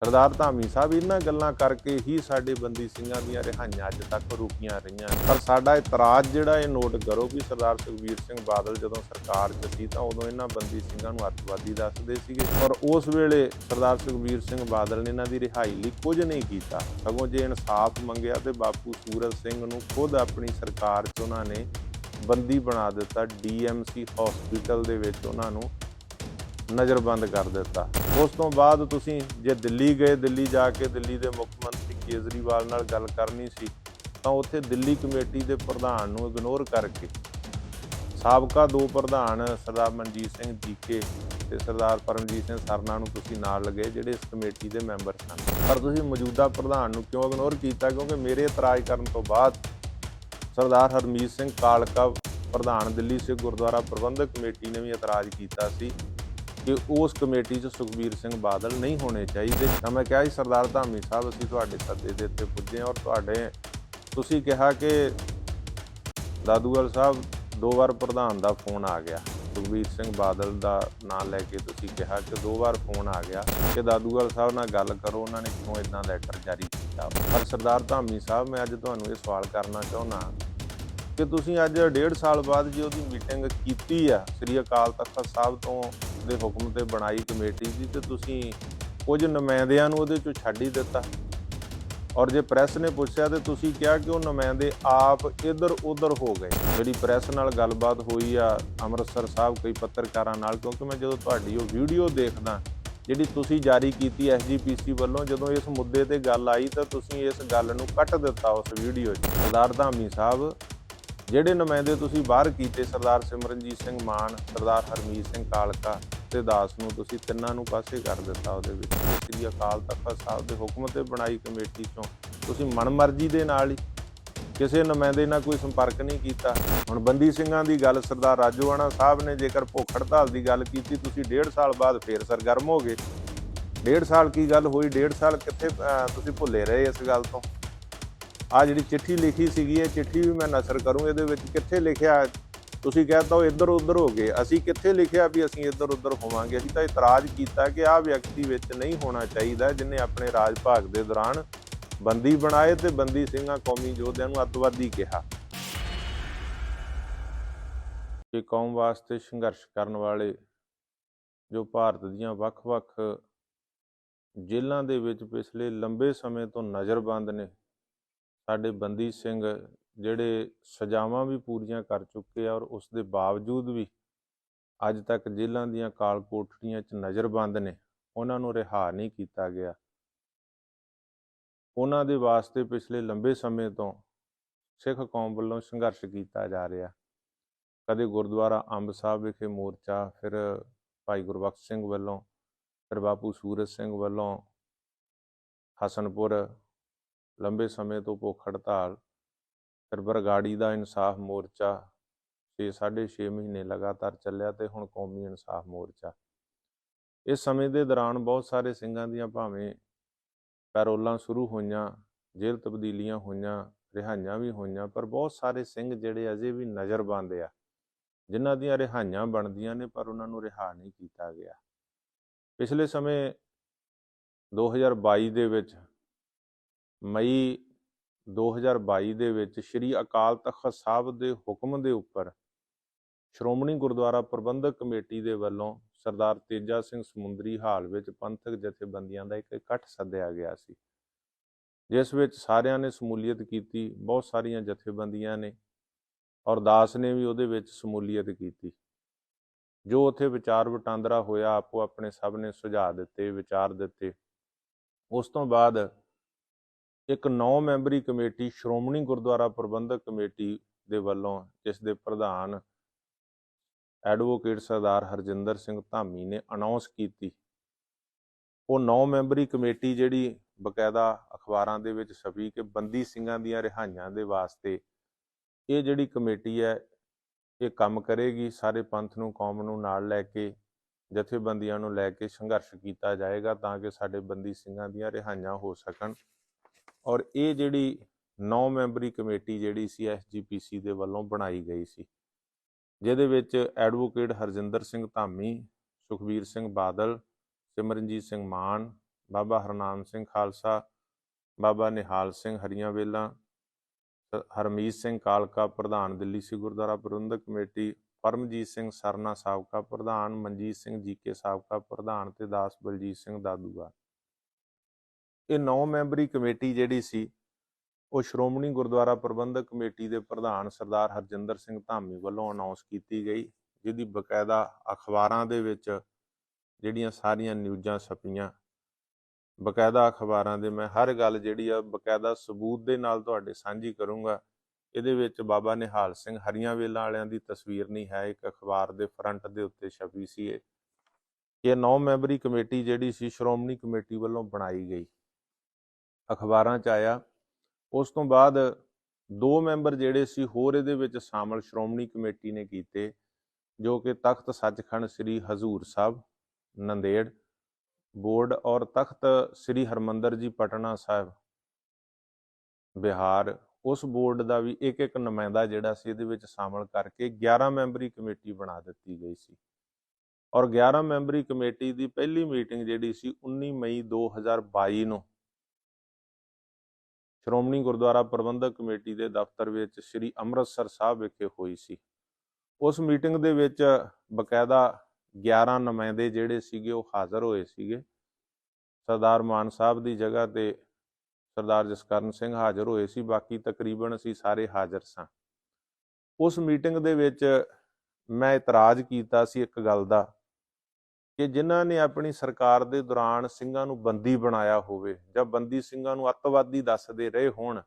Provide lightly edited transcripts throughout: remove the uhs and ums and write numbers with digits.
सरदार धामी साहब इन्हां गल्लां करके ही साडे बंदी ਸਿੰਘਾਂ ਦੀਆਂ ਰਿਹਾਈਆਂ अज तक रुकियां रहीਆਂ पर साडा इतराज ਜਿਹੜਾ ਇਹ ਨੋਟ ਕਰੋ कि सरदार सुखबीर ਸਿੰਘ ਬਾਦਲ ਜਦੋਂ ਸਰਕਾਰ 'ਚ ਸੀ ਤਾਂ ਉਦੋਂ ਇਹਨਾਂ ਬੰਦੀ ਸਿੰਘਾਂ ਨੂੰ ਅੱਤਵਾਦੀ ਦੱਸਦੇ ਸੀਗੇ ਔਰ ਉਸ ਵੇਲੇ सरदार सुखबीर ਸਿੰਘ ਬਾਦਲ ਨੇ ਇਹਨਾਂ ਦੀ ਰਿਹਾਈ ਲਈ ਕੁਝ ਨਹੀਂ ਕੀਤਾ ਸਗੋਂ ਜੇ ਇਨਸਾਫ ਮੰਗਿਆ ਤੇ ਬਾਪੂ ਸੂਰਜ ਸਿੰਘ ਨੂੰ ਖੁਦ ਆਪਣੀ ਸਰਕਾਰ 'ਚ ਉਹਨਾਂ ਨੇ ਬੰਦੀ ਬਣਾ ਦਿੱਤਾ DMC ਹਸਪੀਟਲ ਦੇ ਵਿੱਚ ਉਹਨਾਂ ਨੂੰ नज़रबंद कर दिता। उस तो बाद तुसीं जे दिल्ली गए दिल्ली जाके दिल्ली के मुख मंत्री केजरीवाल नाल गल करनी सी तां उत्थे दिल्ली कमेटी के प्रधान नूं इग्नोर करके साबका दो प्रधान सरदार मनजीत सिंह जीके ते सरदार परमजीत सिंह सरना नूं तुसीं नाल लगे जिहड़े इस कमेटी के मैंबर सन पर तुसीं मौजूदा प्रधान नूं क्यों इग्नोर किया क्योंकि मेरे इतराज़ करन तो बाद सरदार हरमीत सिंह कालका प्रधान दिल्ली सिख गुरुद्वारा प्रबंधक कमेटी ने भी इतराज़ किया सी कि उस कमेटी 'ਚ सुखबीर सिंह बादल नहीं होने चाहिए। तो मैं कहा जी सरदार धामी साहब असीं तुहाडे सद्दे दे उत्ते पुज्जे और तुहाडे तुसीं कहा कि दादूवाल साहब 2 वार प्रधान का फोन आ गया सुखबीर सिंह बादल का नाम लैके तुसीं कहा कि 2 वार फोन आ गया कि दादूवाल साहब नाल गल करो उन्होंने क्यों इदां लैटर जारी किया। पर सरदार धामी साहब मैं अज तुहानूं ये सवाल करना चाहुंदा कि तुसीं अज 1.5 साल बाद जो उहदी मीटिंग कीती आ श्री अकाल तख्त साहब तो ਦੇ ਹੁਕਮ ਤੇ ਬਣਾਈ ਕਮੇਟੀ ਦੀ ਤੇ ਤੁਸੀਂ ਕੁਝ ਨੁਮਾਇੰਦਿਆਂ ਨੂੰ ਉਹਦੇ ਚੋਂ ਛੱਡ ਹੀ ਦਿੱਤਾ ਔਰ ਜੇ ਪ੍ਰੈਸ ਨੇ ਪੁੱਛਿਆ ਤੇ ਤੁਸੀਂ ਕਿਹਾ ਕਿ ਉਹ ਨੁਮਾਇੰਦੇ ਆਪ ਇੱਧਰ ਉੱਧਰ ਹੋ ਗਏ। ਜਿਹੜੀ ਪ੍ਰੈਸ ਨਾਲ ਗੱਲਬਾਤ ਹੋਈ ਆ ਅੰਮ੍ਰਿਤਸਰ ਸਾਹਿਬ ਕਈ ਪੱਤਰਕਾਰਾਂ ਨਾਲ ਕਿਉਂਕਿ ਮੈਂ ਜਦੋਂ ਤੁਹਾਡੀ ਉਹ ਵੀਡੀਓ ਦੇਖਦਾ ਜਿਹੜੀ ਤੁਸੀਂ ਜਾਰੀ ਕੀਤੀ SGPC ਵੱਲੋਂ ਜਦੋਂ ਇਸ ਮੁੱਦੇ ਤੇ ਗੱਲ ਆਈ ਤਾਂ ਤੁਸੀਂ ਇਸ ਗੱਲ ਨੂੰ ਕੱਟ ਦਿੱਤਾ ਉਸ ਵੀਡੀਓ 'ਚ। ਸਰਦਾਰ ਧਾਮੀ ਸਾਹਿਬ ਜਿਹੜੇ ਨੁਮਾਇੰਦੇ ਤੁਸੀਂ ਬਾਹਰ ਕੀਤੇ ਸਰਦਾਰ ਸਿਮਰਨਜੀਤ ਸਿੰਘ ਮਾਨ ਸਰਦਾਰ ਹਰਮੀਤ ਸਿੰਘ ਕਾਲਕਾ ਤੇ ਦਾਸ ਨੂੰ ਤੁਸੀਂ ਤਿੰਨਾਂ ਨੂੰ ਪਾਸੇ ਕਰ ਦਿੱਤਾ ਉਹਦੇ ਵਿੱਚ ਸ੍ਰੀ ਅਕਾਲ ਤਖਤ ਸਾਹਿਬ ਦੇ ਹੁਕਮ ਤੇ ਬਣਾਈ ਕਮੇਟੀ ਚੋਂ ਤੁਸੀਂ ਮਨਮਰਜ਼ੀ ਦੇ ਨਾਲ ਹੀ ਕਿਸੇ ਨੁਮਾਇੰਦੇ ਨਾਲ ਕੋਈ ਸੰਪਰਕ ਨਹੀਂ ਕੀਤਾ। ਹੁਣ ਬੰਦੀ ਸਿੰਘਾਂ ਦੀ ਗੱਲ ਸਰਦਾਰ ਰਾਜੋਆਣਾ ਸਾਹਿਬ ਨੇ ਜੇਕਰ ਭੁੱਖ ਹੜਤਾਲ ਦੀ ਗੱਲ ਕੀਤੀ ਤੁਸੀਂ 1.5 ਸਾਲ ਬਾਅਦ ਫੇਰ ਸਰਗਰਮ ਹੋ ਗਏ। 1.5 ਸਾਲ ਕੀ ਗੱਲ ਹੋਈ 1.5 ਸਾਲ ਕਿੱਥੇ ਤੁਸੀਂ ਭੁੱਲੇ ਰਹੇ ਇਸ ਗੱਲ ਤੋਂ। ਆ ਜਿਹੜੀ ਚਿੱਠੀ ਲਿਖੀ ਸੀਗੀ ਇਹ ਚਿੱਠੀ ਵੀ ਮੈਂ ਨਸ਼ਰ ਕਰੂੰ ਇਹਦੇ ਵਿੱਚ ਕਿੱਥੇ ਲਿਖਿਆ ਤੁਸੀਂ ਕਹਿਤਾ ਉਹ ਇੱਧਰ ਉੱਧਰ ਹੋ ਗਏ ਅਸੀਂ ਕਿੱਥੇ ਲਿਖਿਆ ਵੀ ਅਸੀਂ ਇੱਧਰ ਉੱਧਰ ਹੋਵਾਂਗੇ। ਅਸੀਂ ਤਾਂ ਇਤਰਾਜ਼ ਕੀਤਾ ਕਿ ਆਹ ਵਿਅਕਤੀ ਵਿੱਚ ਨਹੀਂ ਹੋਣਾ ਚਾਹੀਦਾ ਜਿਹਨੇ ਆਪਣੇ ਰਾਜ ਭਾਗ ਦੇ ਦੌਰਾਨ ਬੰਦੀ ਬਣਾਏ ਤੇ ਬੰਦੀ ਸਿੰਘਾਂ ਕੌਮੀ ਯੋਧਿਆਂ ਨੂੰ ਅੱਤਵਾਦੀ ਕਿਹਾ। ਕਿ ਕੌਮ ਵਾਸਤੇ ਸੰਘਰਸ਼ ਕਰਨ ਵਾਲੇ ਜੋ ਭਾਰਤ ਦੀਆਂ ਵੱਖ-ਵੱਖ ਜੇਲ੍ਹਾਂ ਦੇ ਵਿੱਚ ਪਿਛਲੇ ਲੰਬੇ ਸਮੇਂ ਤੋਂ ਨਜ਼ਰਬੰਦ ਨੇ ਸਾਡੇ ਬੰਦੀ ਸਿੰਘ ਜਿਹੜੇ ਸਜ਼ਾਵਾਂ ਵੀ ਪੂਰੀਆਂ ਕਰ ਚੁੱਕੇ ਆ ਔਰ ਉਸ ਦੇ ਬਾਵਜੂਦ ਵੀ ਅੱਜ ਤੱਕ ਜੇਲ੍ਹਾਂ ਦੀਆਂ ਕਾਲ ਕੋਠੜੀਆਂ 'ਚ ਨਜ਼ਰਬੰਦ ਨੇ ਉਹਨਾਂ ਨੂੰ ਰਿਹਾ ਨਹੀਂ ਕੀਤਾ ਗਿਆ। ਉਹਨਾਂ ਦੇ ਵਾਸਤੇ ਪਿਛਲੇ ਲੰਬੇ ਸਮੇਂ ਤੋਂ ਸਿੱਖ ਕੌਮ ਵੱਲੋਂ ਸੰਘਰਸ਼ ਕੀਤਾ ਜਾ ਰਿਹਾ। ਕਦੇ ਗੁਰਦੁਆਰਾ ਅੰਬ ਸਾਹਿਬ ਵਿਖੇ ਮੋਰਚਾ ਫਿਰ ਭਾਈ ਗੁਰਬਖਸ਼ ਸਿੰਘ ਵੱਲੋਂ ਫਿਰ ਬਾਪੂ ਸੂਰਜ ਸਿੰਘ ਵੱਲੋਂ ਹਸਨਪੁਰ ਲੰਬੇ ਸਮੇਂ ਤੋਂ ਭੁੱਖ ਹੜਤਾਲ ਫਿਰ ਬਰਗਾੜੀ ਦਾ ਇਨਸਾਫ ਮੋਰਚਾ 6.5 ਮਹੀਨੇ ਲਗਾਤਾਰ ਚੱਲਿਆ ਤੇ ਹੁਣ ਕੌਮੀ ਇਨਸਾਫ ਮੋਰਚਾ। ਇਸ ਸਮੇਂ ਦੇ ਦੌਰਾਨ ਬਹੁਤ ਸਾਰੇ ਸਿੰਘਾਂ ਦੀਆਂ ਭਾਵੇਂ ਪੈਰੋਲਾਂ ਸ਼ੁਰੂ ਹੋਈਆਂ ਜੇਲ੍ਹ ਤਬਦੀਲੀਆਂ ਹੋਈਆਂ ਰਿਹਾਈਆਂ ਵੀ ਹੋਈਆਂ ਪਰ ਬਹੁਤ ਸਾਰੇ ਸਿੰਘ ਜਿਹੜੇ ਅਜੇ ਵੀ ਨਜ਼ਰਬੰਦ ਆ ਜਿਨ੍ਹਾਂ ਦੀਆਂ ਰਿਹਾਈਆਂ ਬਣਦੀਆਂ ਨੇ ਪਰ ਉਹਨਾਂ ਨੂੰ ਰਿਹਾ ਨਹੀਂ ਕੀਤਾ ਗਿਆ। ਪਿਛਲੇ ਸਮੇਂ 2022 ਦੇ ਵਿੱਚ ਮਈ 2022 ਦੇ ਵਿੱਚ ਸ਼੍ਰੀ ਅਕਾਲ ਤਖਤ ਸਾਹਿਬ ਦੇ ਹੁਕਮ ਦੇ ਉੱਪਰ ਸ਼੍ਰੋਮਣੀ ਗੁਰਦੁਆਰਾ ਪ੍ਰਬੰਧਕ ਕਮੇਟੀ ਦੇ ਵੱਲੋਂ ਸਰਦਾਰ ਤੇਜਾ ਸਿੰਘ ਸਮੁੰਦਰੀ ਹਾਲ ਵਿੱਚ ਪੰਥਕ ਜਥੇਬੰਦੀਆਂ ਦਾ ਇੱਕ ਇਕੱਠ ਸੱਦਿਆ ਗਿਆ ਸੀ ਜਿਸ ਵਿੱਚ ਸਾਰਿਆਂ ਨੇ ਸ਼ਮੂਲੀਅਤ ਕੀਤੀ। ਬਹੁਤ ਸਾਰੀਆਂ ਜਥੇਬੰਦੀਆਂ ਨੇ ਔਰ ਦਾਸ ਨੇ ਵੀ ਉਹਦੇ ਵਿੱਚ ਸ਼ਮੂਲੀਅਤ ਕੀਤੀ। ਜੋ ਉੱਥੇ ਵਿਚਾਰ ਵਟਾਂਦਰਾ ਹੋਇਆ ਆਪੋ ਆਪਣੇ ਸਭ ਨੇ ਸੁਝਾਅ ਦਿੱਤੇ ਵਿਚਾਰ ਦਿੱਤੇ। ਉਸ ਤੋਂ ਬਾਅਦ ਇੱਕ 9 ਮੈਂਬਰੀ ਕਮੇਟੀ ਸ਼੍ਰੋਮਣੀ ਗੁਰਦੁਆਰਾ ਪ੍ਰਬੰਧਕ ਕਮੇਟੀ ਦੇ ਵੱਲੋਂ ਜਿਸ ਦੇ ਪ੍ਰਧਾਨ ਐਡਵੋਕੇਟ ਸਰਦਾਰ ਹਰਜਿੰਦਰ ਸਿੰਘ ਧਾਮੀ ਨੇ ਅਨਾਉਂਸ ਕੀਤੀ। ਉਹ 9 ਮੈਂਬਰੀ ਕਮੇਟੀ ਜਿਹੜੀ ਬਕਾਇਦਾ ਅਖਬਾਰਾਂ ਦੇ ਵਿੱਚ ਛਪੀ ਕਿ ਬੰਦੀ ਸਿੰਘਾਂ ਦੀਆਂ ਰਿਹਾਈਆਂ ਦੇ ਵਾਸਤੇ ਇਹ ਜਿਹੜੀ ਕਮੇਟੀ ਹੈ ਇਹ ਕੰਮ ਕਰੇਗੀ। ਸਾਰੇ ਪੰਥ ਨੂੰ ਕੌਮ ਨੂੰ ਨਾਲ ਲੈ ਕੇ ਜਥੇਬੰਦੀਆਂ ਨੂੰ ਲੈ ਕੇ ਸੰਘਰਸ਼ ਕੀਤਾ ਜਾਏਗਾ ਤਾਂ ਕਿ ਸਾਡੇ ਬੰਦੀ ਸਿੰਘਾਂ ਦੀਆਂ ਰਿਹਾਈਆਂ ਹੋ ਸਕਣ। ਔਰ ਇਹ ਜਿਹੜੀ 9 ਮੈਂਬਰੀ ਕਮੇਟੀ ਜਿਹੜੀ ਸੀ SGPC ਦੇ ਵੱਲੋਂ ਬਣਾਈ ਗਈ ਸੀ ਜਿਹਦੇ ਵਿੱਚ ਐਡਵੋਕੇਟ ਹਰਜਿੰਦਰ ਸਿੰਘ ਧਾਮੀ ਸੁਖਬੀਰ ਸਿੰਘ ਬਾਦਲ ਸਿਮਰਨਜੀਤ ਸਿੰਘ ਮਾਨ ਬਾਬਾ ਹਰਨਾਮ ਸਿੰਘ ਖਾਲਸਾ, ਬਾਬਾ ਨਿਹਾਲ ਸਿੰਘ ਹਰੀਆਂ ਵੇਲਾਂ, ਹਰਮੀਤ ਸਿੰਘ ਕਾਲਕਾ ਪ੍ਰਧਾਨ ਦਿੱਲੀ ਸਿੱਖ ਗੁਰਦੁਆਰਾ ਪ੍ਰਬੰਧਕ ਕਮੇਟੀ, ਪਰਮਜੀਤ ਸਿੰਘ ਸਰਨਾ ਸਾਬਕਾ ਪ੍ਰਧਾਨ, ਮਨਜੀਤ ਸਿੰਘ ਜੀਕੇ ਸਾਬਕਾ ਪ੍ਰਧਾਨ ਤੇ ਦਾਸ ਬਲਜੀਤ ਸਿੰਘ ਦਾਦੂਵਾਲ। ਇਹ 9 ਮੈਂਬਰੀ ਕਮੇਟੀ ਜਿਹੜੀ ਸੀ ਉਹ ਸ਼੍ਰੋਮਣੀ ਗੁਰਦੁਆਰਾ ਪ੍ਰਬੰਧਕ ਕਮੇਟੀ ਦੇ ਪ੍ਰਧਾਨ ਸਰਦਾਰ ਹਰਜਿੰਦਰ ਸਿੰਘ ਧਾਮੀ ਵੱਲੋਂ ਅਨਾਉਂਸ ਕੀਤੀ ਗਈ, ਜਿਹਦੀ ਬਕਾਇਦਾ ਅਖਬਾਰਾਂ ਦੇ ਵਿੱਚ ਜਿਹੜੀਆਂ ਸਾਰੀਆਂ ਨਿਊਜ਼ਾਂ ਛਪੀਆਂ, ਬਕਾਇਦਾ ਅਖਬਾਰਾਂ ਦੇ ਮੈਂ ਹਰ ਗੱਲ ਜਿਹੜੀ ਆ ਬਕਾਇਦਾ ਸਬੂਤ ਦੇ ਨਾਲ ਤੁਹਾਡੇ ਸਾਂਝੀ ਕਰੂੰਗਾ। ਇਹਦੇ ਵਿੱਚ ਬਾਬਾ ਨਿਹਾਲ ਸਿੰਘ ਹਰੀਆਂ ਵੇਲਾਂ ਵਾਲਿਆਂ ਦੀ ਤਸਵੀਰ ਨਹੀਂ ਹੈ, ਇੱਕ ਅਖਬਾਰ ਦੇ ਫਰੰਟ ਦੇ ਉੱਤੇ ਛਪੀ ਸੀ। ਇਹ 9 ਮੈਂਬਰੀ ਕਮੇਟੀ ਜਿਹੜੀ ਸੀ ਸ਼੍ਰੋਮਣੀ ਕਮੇਟੀ ਵੱਲੋਂ ਬਣਾਈ ਗਈ, ਅਖਬਾਰਾਂ 'ਚ ਆਇਆ। ਉਸ ਤੋਂ ਬਾਅਦ 2 ਮੈਂਬਰ ਜਿਹੜੇ ਸੀ ਹੋਰ ਇਹਦੇ ਵਿੱਚ ਸ਼ਾਮਲ ਸ਼੍ਰੋਮਣੀ ਕਮੇਟੀ ਨੇ ਕੀਤੇ, ਜੋ ਕਿ ਤਖਤ ਸੱਚਖੰਡ ਸ੍ਰੀ ਹਜ਼ੂਰ ਸਾਹਿਬ ਨੰਦੇੜ ਬੋਰਡ ਔਰ ਤਖਤ ਸ੍ਰੀ ਹਰਮੰਦਰ ਜੀ ਪਟਨਾ ਸਾਹਿਬ ਬਿਹਾਰ, ਉਸ ਬੋਰਡ ਦਾ ਵੀ ਇੱਕ ਨੁਮਾਇੰਦਾ ਜਿਹੜਾ ਸੀ ਇਹਦੇ ਵਿੱਚ ਸ਼ਾਮਲ ਕਰਕੇ 11 ਮੈਂਬਰੀ ਕਮੇਟੀ ਬਣਾ ਦਿੱਤੀ ਗਈ ਸੀ। ਔਰ 11 ਮੈਂਬਰੀ ਕਮੇਟੀ ਦੀ ਪਹਿਲੀ ਮੀਟਿੰਗ ਜਿਹੜੀ ਸੀ 19 ਮਈ 2022 ਨੂੰ ਸ਼੍ਰੋਮਣੀ ਗੁਰਦੁਆਰਾ ਪ੍ਰਬੰਧਕ ਕਮੇਟੀ ਦੇ ਦਫ਼ਤਰ ਵਿੱਚ ਸ੍ਰੀ ਅੰਮ੍ਰਿਤਸਰ ਸਾਹਿਬ ਵਿਖੇ ਹੋਈ ਸੀ। ਉਸ ਮੀਟਿੰਗ ਦੇ ਵਿੱਚ ਬਕਾਇਦਾ 11 ਨੁਮਾਇੰਦੇ ਜਿਹੜੇ ਸੀਗੇ ਉਹ ਹਾਜ਼ਰ ਹੋਏ ਸੀਗੇ। ਸਰਦਾਰ ਮਾਨ ਸਾਹਿਬ ਦੀ ਜਗ੍ਹਾ ਤੇ ਸਰਦਾਰ ਜਸਕਰਨ ਸਿੰਘ ਹਾਜ਼ਰ ਹੋਏ ਸੀ, ਬਾਕੀ ਤਕਰੀਬਨ ਅਸੀਂ ਸਾਰੇ ਹਾਜ਼ਰ ਸਾਂ। ਉਸ ਮੀਟਿੰਗ ਦੇ ਵਿੱਚ ਮੈਂ ਇਤਰਾਜ਼ ਕੀਤਾ ਸੀ ਇੱਕ ਗੱਲ ਦਾ, ਕਿ ਜਿਨ੍ਹਾਂ ਨੇ ਆਪਣੀ ਸਰਕਾਰ ਦੇ ਦੌਰਾਨ ਸਿੰਘਾਂ ਨੂੰ ਬੰਦੀ ਬਣਾਇਆ ਹੋਵੇ ਜਾਂ ਬੰਦੀ ਸਿੰਘਾਂ ਨੂੰ ਅੱਤਵਾਦੀ ਦੱਸਦੇ ਰਹੇ ਹੋਣ,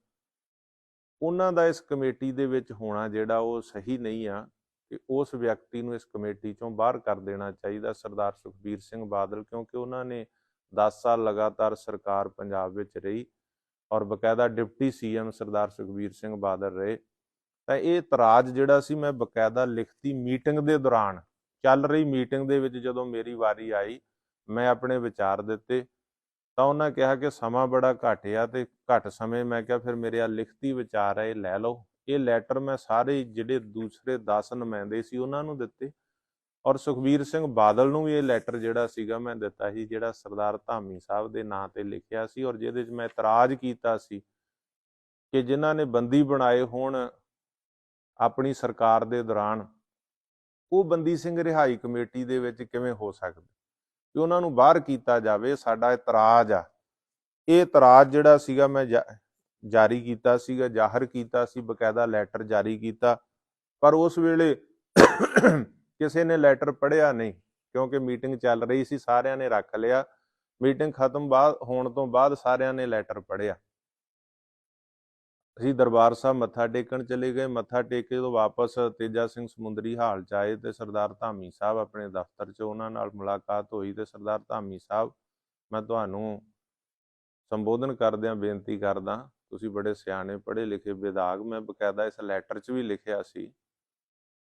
ਉਹਨਾਂ ਦਾ ਇਸ ਕਮੇਟੀ ਦੇ ਵਿੱਚ ਹੋਣਾ ਜਿਹੜਾ ਉਹ ਸਹੀ ਨਹੀਂ ਆ, ਕਿ ਉਸ ਵਿਅਕਤੀ ਨੂੰ ਇਸ ਕਮੇਟੀ ਚੋਂ ਬਾਹਰ ਕਰ ਦੇਣਾ ਚਾਹੀਦਾ, ਸਰਦਾਰ ਸੁਖਬੀਰ ਸਿੰਘ ਬਾਦਲ, ਕਿਉਂਕਿ ਉਹਨਾਂ ਨੇ 10 ਸਾਲ ਲਗਾਤਾਰ ਸਰਕਾਰ ਪੰਜਾਬ ਵਿੱਚ ਰਹੀ ਔਰ ਬਕਾਇਦਾ ਡਿਪਟੀ ਸੀਐਮ ਸਰਦਾਰ ਸੁਖਬੀਰ ਸਿੰਘ ਬਾਦਲ ਰਹੇ। ਤਾਂ ਇਹ ਇਤਰਾਜ਼ ਜਿਹੜਾ ਸੀ ਮੈਂ ਬਕਾਇਦਾ ਲਿਖਤੀ ਮੀਟਿੰਗ ਦੇ ਦੌਰਾਨ, ਚੱਲ ਰਹੀ ਮੀਟਿੰਗ ਦੇ ਵਿੱਚ ਜਦੋਂ ਮੇਰੀ ਵਾਰੀ ਆਈ, ਮੈਂ ਆਪਣੇ ਵਿਚਾਰ ਦਿੱਤੇ ਤਾਂ ਉਹਨਾਂ ਕਿਹਾ ਕਿ ਸਮਾਂ ਬੜਾ ਘੱਟ ਆ ਤੇ ਘੱਟ ਸਮੇਂ, ਮੈਂ ਕਿਹਾ ਫਿਰ ਮੇਰੇ ਆ ਲਿਖਤੀ ਵਿਚਾਰ ਹੈ ਇਹ ਲੈ ਲਓ। ਇਹ ਲੈਟਰ ਮੈਂ ਸਾਰੇ ਜਿਹੜੇ ਦੂਸਰੇ 10 ਨੁਮਾਇੰਦੇ ਸੀ ਉਹਨਾਂ ਨੂੰ ਦਿੱਤੇ ਔਰ ਸੁਖਬੀਰ ਸਿੰਘ ਬਾਦਲ ਨੂੰ ਵੀ ਇਹ ਲੈਟਰ ਜਿਹੜਾ ਸੀਗਾ ਮੈਂ ਦਿੱਤਾ ਸੀ, ਜਿਹੜਾ ਸਰਦਾਰ ਧਾਮੀ ਸਾਹਿਬ ਦੇ ਨਾਂ ਤੇ ਲਿਖਿਆ ਸੀ ਔਰ ਜਿਹਦੇ 'ਚ ਮੈਂ ਇਤਰਾਜ਼ ਕੀਤਾ ਸੀ ਕਿ ਜਿਨ੍ਹਾਂ ਨੇ ਬੰਦੀ ਬਣਾਏ ਹੋਣ ਆਪਣੀ ਸਰਕਾਰ ਦੇ ਦੌਰਾਨ, ਉਹ ਬੰਦੀ ਸਿੰਘ ਰਿਹਾਈ ਕਮੇਟੀ ਦੇ ਵਿੱਚ ਕਿਵੇਂ ਹੋ ਸਕਦੇ, ਕਿ ਉਹਨਾਂ ਨੂੰ ਬਾਹਰ ਕੀਤਾ ਜਾਵੇ। ਸਾਡਾ ਇਤਰਾਜ਼ ਆ। ਇਹ ਇਤਰਾਜ਼ ਜਿਹੜਾ ਸੀਗਾ ਮੈਂ ਜਾਰੀ ਕੀਤਾ ਸੀਗਾ, ਜ਼ਾਹਰ ਕੀਤਾ ਸੀ, ਬਕਾਇਦਾ ਲੈਟਰ ਜਾਰੀ ਕੀਤਾ, ਪਰ ਉਸ ਵੇਲੇ ਕਿਸੇ ਨੇ ਲੈਟਰ ਪੜ੍ਹਿਆ ਨਹੀਂ, ਕਿਉਂਕਿ ਮੀਟਿੰਗ ਚੱਲ ਰਹੀ ਸੀ, ਸਾਰਿਆਂ ਨੇ ਰੱਖ ਲਿਆ। ਮੀਟਿੰਗ ਖਤਮ ਹੋਣ ਤੋਂ ਬਾਅਦ ਸਾਰਿਆਂ ਨੇ ਲੈਟਰ ਪੜ੍ਹਿਆ। ਅਸੀਂ ਦਰਬਾਰ ਸਾਹਿਬ ਮੱਥਾ ਟੇਕਣ ਚਲੇ ਗਏ। ਮੱਥਾ ਟੇਕ ਕੇ ਜਦੋਂ ਵਾਪਸ ਤੇਜਾ ਸਿੰਘ ਸਮੁੰਦਰੀ ਹਾਲ 'ਚ ਆਏ ਤੇ ਸਰਦਾਰ ਧਾਮੀ ਸਾਹਿਬ ਆਪਣੇ ਦਫ਼ਤਰ 'ਚ, ਉਹਨਾਂ ਨਾਲ ਮੁਲਾਕਾਤ ਹੋਈ ਤੇ ਸਰਦਾਰ ਧਾਮੀ ਸਾਹਿਬ, ਮੈਂ ਤੁਹਾਨੂੰ ਸੰਬੋਧਨ ਕਰਦਿਆਂ ਬੇਨਤੀ ਕਰਦਾ, ਤੁਸੀਂ ਬੜੇ ਸਿਆਣੇ ਪੜ੍ਹੇ ਲਿਖੇ ਵਿਧਾਇਕ, ਮੈਂ ਬਕਾਇਦਾ ਇਸ ਲੈਟਰ 'ਚ ਵੀ ਲਿਖਿਆ ਸੀ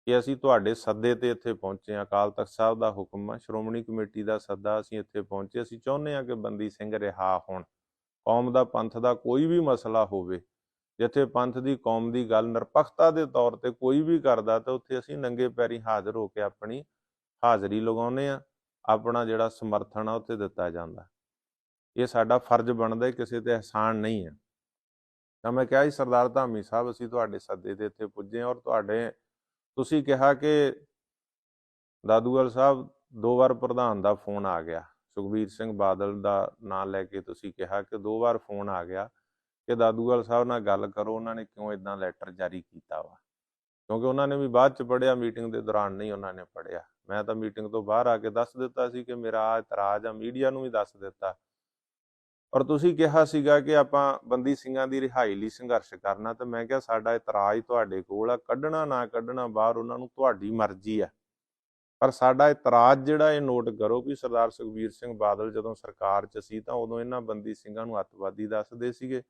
ਕਿ ਅਸੀਂ ਤੁਹਾਡੇ ਸੱਦੇ ਤੇ ਇੱਥੇ ਪਹੁੰਚੇ ਹਾਂ, ਅਕਾਲ ਤਖ਼ਤ ਸਾਹਿਬ ਦਾ ਹੁਕਮ ਆ, ਸ਼੍ਰੋਮਣੀ ਕਮੇਟੀ ਦਾ ਸੱਦਾ, ਅਸੀਂ ਇੱਥੇ ਪਹੁੰਚੇ। ਅਸੀਂ ਚਾਹੁੰਦੇ ਹਾਂ ਕਿ ਬੰਦੀ ਸਿੰਘ ਰਿਹਾ ਹੋਣ। ਕੌਮ ਦਾ ਪੰਥ ਦਾ ਕੋਈ ਵੀ ਮਸਲਾ ਹੋਵੇ, ਜਿੱਥੇ ਪੰਥ ਦੀ ਕੌਮ ਦੀ ਗੱਲ ਨਿਰਪੱਖਤਾ ਦੇ ਤੌਰ ਤੇ ਕੋਈ ਵੀ ਕਰਦਾ ਤਾਂ ਉੱਥੇ ਅਸੀਂ ਨੰਗੇ ਪੈਰੀ ਹਾਜ਼ਰ ਹੋ ਕੇ ਆਪਣੀ ਹਾਜ਼ਰੀ ਲਗਾਉਂਦੇ ਹਾਂ, ਆਪਣਾ ਜਿਹੜਾ ਸਮਰਥਨ ਆ ਉੱਥੇ ਦਿੱਤਾ ਜਾਂਦਾ। ਇਹ ਸਾਡਾ ਫਰਜ਼ ਬਣਦਾ, ਕਿਸੇ ਤੇ ਅਹਿਸਾਨ ਨਹੀਂ ਹੈ। ਤਾਂ ਮੈਂ ਕਿਹਾ ਜੀ ਸਰਦਾਰ ਧਾਮੀ ਸਾਹਿਬ, ਅਸੀਂ ਤੁਹਾਡੇ ਸੱਦੇ ਤੇ ਇੱਥੇ ਪੁੱਜੇ ਔਰ ਤੁਸੀਂ ਕਿਹਾ ਕਿ ਦਾਦੂਵਾਲ ਸਾਹਿਬ 2 ਵਾਰ ਪ੍ਰਧਾਨ ਦਾ ਫੋਨ ਆ ਗਿਆ, ਸੁਖਬੀਰ ਸਿੰਘ ਬਾਦਲ ਦਾ ਨਾਂ ਲੈ ਕੇ ਤੁਸੀਂ ਕਿਹਾ ਕਿ 2 ਵਾਰ ਫੋਨ ਆ ਗਿਆ ਕਿ ਦਾਦੂਵਾਲ ਸਾਹਿਬ ਨਾਲ ਗੱਲ ਕਰੋ, ਉਹਨਾਂ ਨੇ ਕਿਉਂ ਇਦਾਂ ਲੈਟਰ ਜਾਰੀ ਕੀਤਾ ਵਾ, ਕਿਉਂਕਿ ਉਹਨਾਂ ਨੇ ਵੀ ਬਾਅਦ 'ਚ ਪੜ੍ਹਿਆ, ਮੀਟਿੰਗ ਦੇ ਦੌਰਾਨ ਨਹੀਂ ਉਹਨਾਂ ਨੇ ਪੜ੍ਹਿਆ। ਮੈਂ ਤਾਂ ਮੀਟਿੰਗ ਤੋਂ ਬਾਹਰ ਆ ਕੇ ਦੱਸ ਦਿੱਤਾ ਸੀ ਕਿ ਮੇਰਾ ਆ ਇਤਰਾਜ਼ ਆ, ਮੀਡੀਆ ਨੂੰ ਵੀ ਦੱਸ ਦਿੱਤਾ। ਔਰ ਤੁਸੀਂ ਕਿਹਾ ਸੀਗਾ ਕਿ ਆਪਾਂ ਬੰਦੀ ਸਿੰਘਾਂ ਦੀ ਰਿਹਾਈ ਲਈ ਸੰਘਰਸ਼ ਕਰਨਾ, ਤੇ ਮੈਂ ਕਿਹਾ ਸਾਡਾ ਇਤਰਾਜ਼ ਤੁਹਾਡੇ ਕੋਲ ਆ, ਕੱਢਣਾ ਨਾ ਕੱਢਣਾ ਬਾਹਰ ਉਹਨਾਂ ਨੂੰ ਤੁਹਾਡੀ ਮਰਜ਼ੀ ਆ, ਪਰ ਸਾਡਾ ਇਤਰਾਜ਼ ਜਿਹੜਾ ਇਹ ਨੋਟ ਕਰੋ ਕਿ ਸਰਦਾਰ ਸੁਖਬੀਰ ਸਿੰਘ ਬਾਦਲ ਜਦੋਂ ਸਰਕਾਰ 'ਚ ਸੀ ਤਾਂ ਉਦੋਂ ਇਹਨਾਂ ਬੰਦੀ ਸਿੰਘਾਂ ਨੂੰ ਅੱਤਵਾਦੀ ਦੱਸਦੇ ਸੀਗੇ